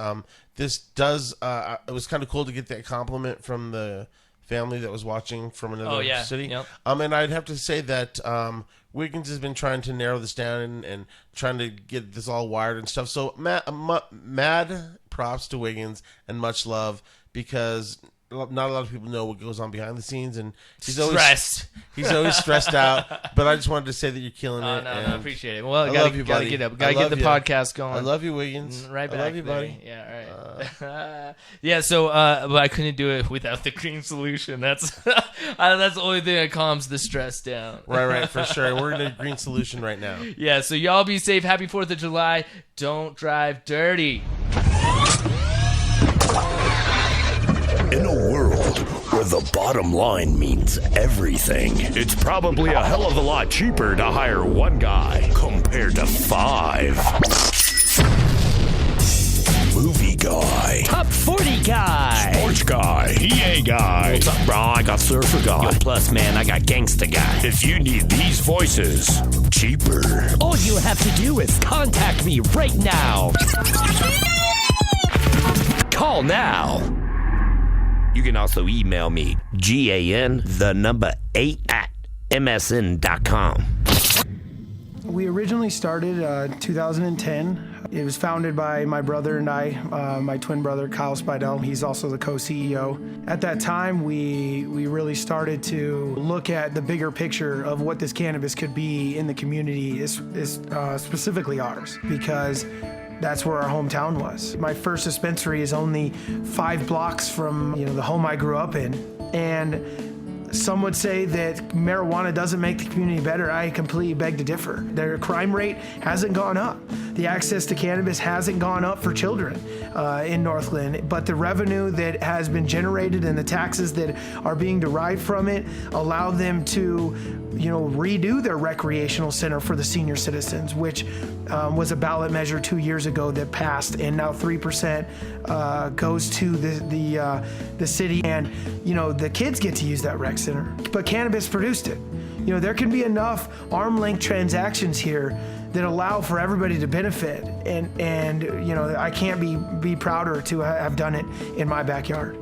this does it was kind of cool to get that compliment from the family that was watching from another city. Yep. And I'd have to say that Wiggins has been trying to narrow this down and trying to get this all wired and stuff. So mad props to Wiggins and much love, because not a lot of people know what goes on behind the scenes, and he's always stressed out. But I just wanted to say that you're killing it. No, I appreciate it. Well, I love you, buddy. Gotta get the podcast going. I love you, Wiggins. Right back. I love you, buddy. Yeah, all right. Yeah. So, but I couldn't do it without the Green Solution. That's that's the only thing that calms the stress down. Right, for sure. We're in a Green Solution right now. Yeah. So y'all be safe. Happy 4th of July. Don't drive dirty. In a world where the bottom line means everything, it's probably a hell of a lot cheaper to hire one guy compared to 5. Movie guy. Top 40 guy. Sports guy. EA guy. What's up, bro? I got surfer guy. Yo, plus, man, I got gangsta guy. If you need these voices cheaper, all you have to do is contact me right now. Call now. You can also email me, GAN8@MSN.com. We originally started 2010. It was founded by my brother and I, my twin brother, Kyle Spidell. He's also the co-CEO. At that time, we really started to look at the bigger picture of what this cannabis could be in the community, is specifically ours, because That's where our hometown was. My first dispensary is only 5 blocks from the home I grew up in. And some would say that marijuana doesn't make the community better. I completely beg to differ. Their crime rate hasn't gone up. The access to cannabis hasn't gone up for children in Northland, but the revenue that has been generated and the taxes that are being derived from it allow them to redo their recreational center for the senior citizens, which was a ballot measure 2 years ago that passed, and now 3% goes to the city, and the kids get to use that rec center. But cannabis produced it. There can be enough arm-length transactions here that allow for everybody to benefit, and I can't be prouder to have done it in my backyard.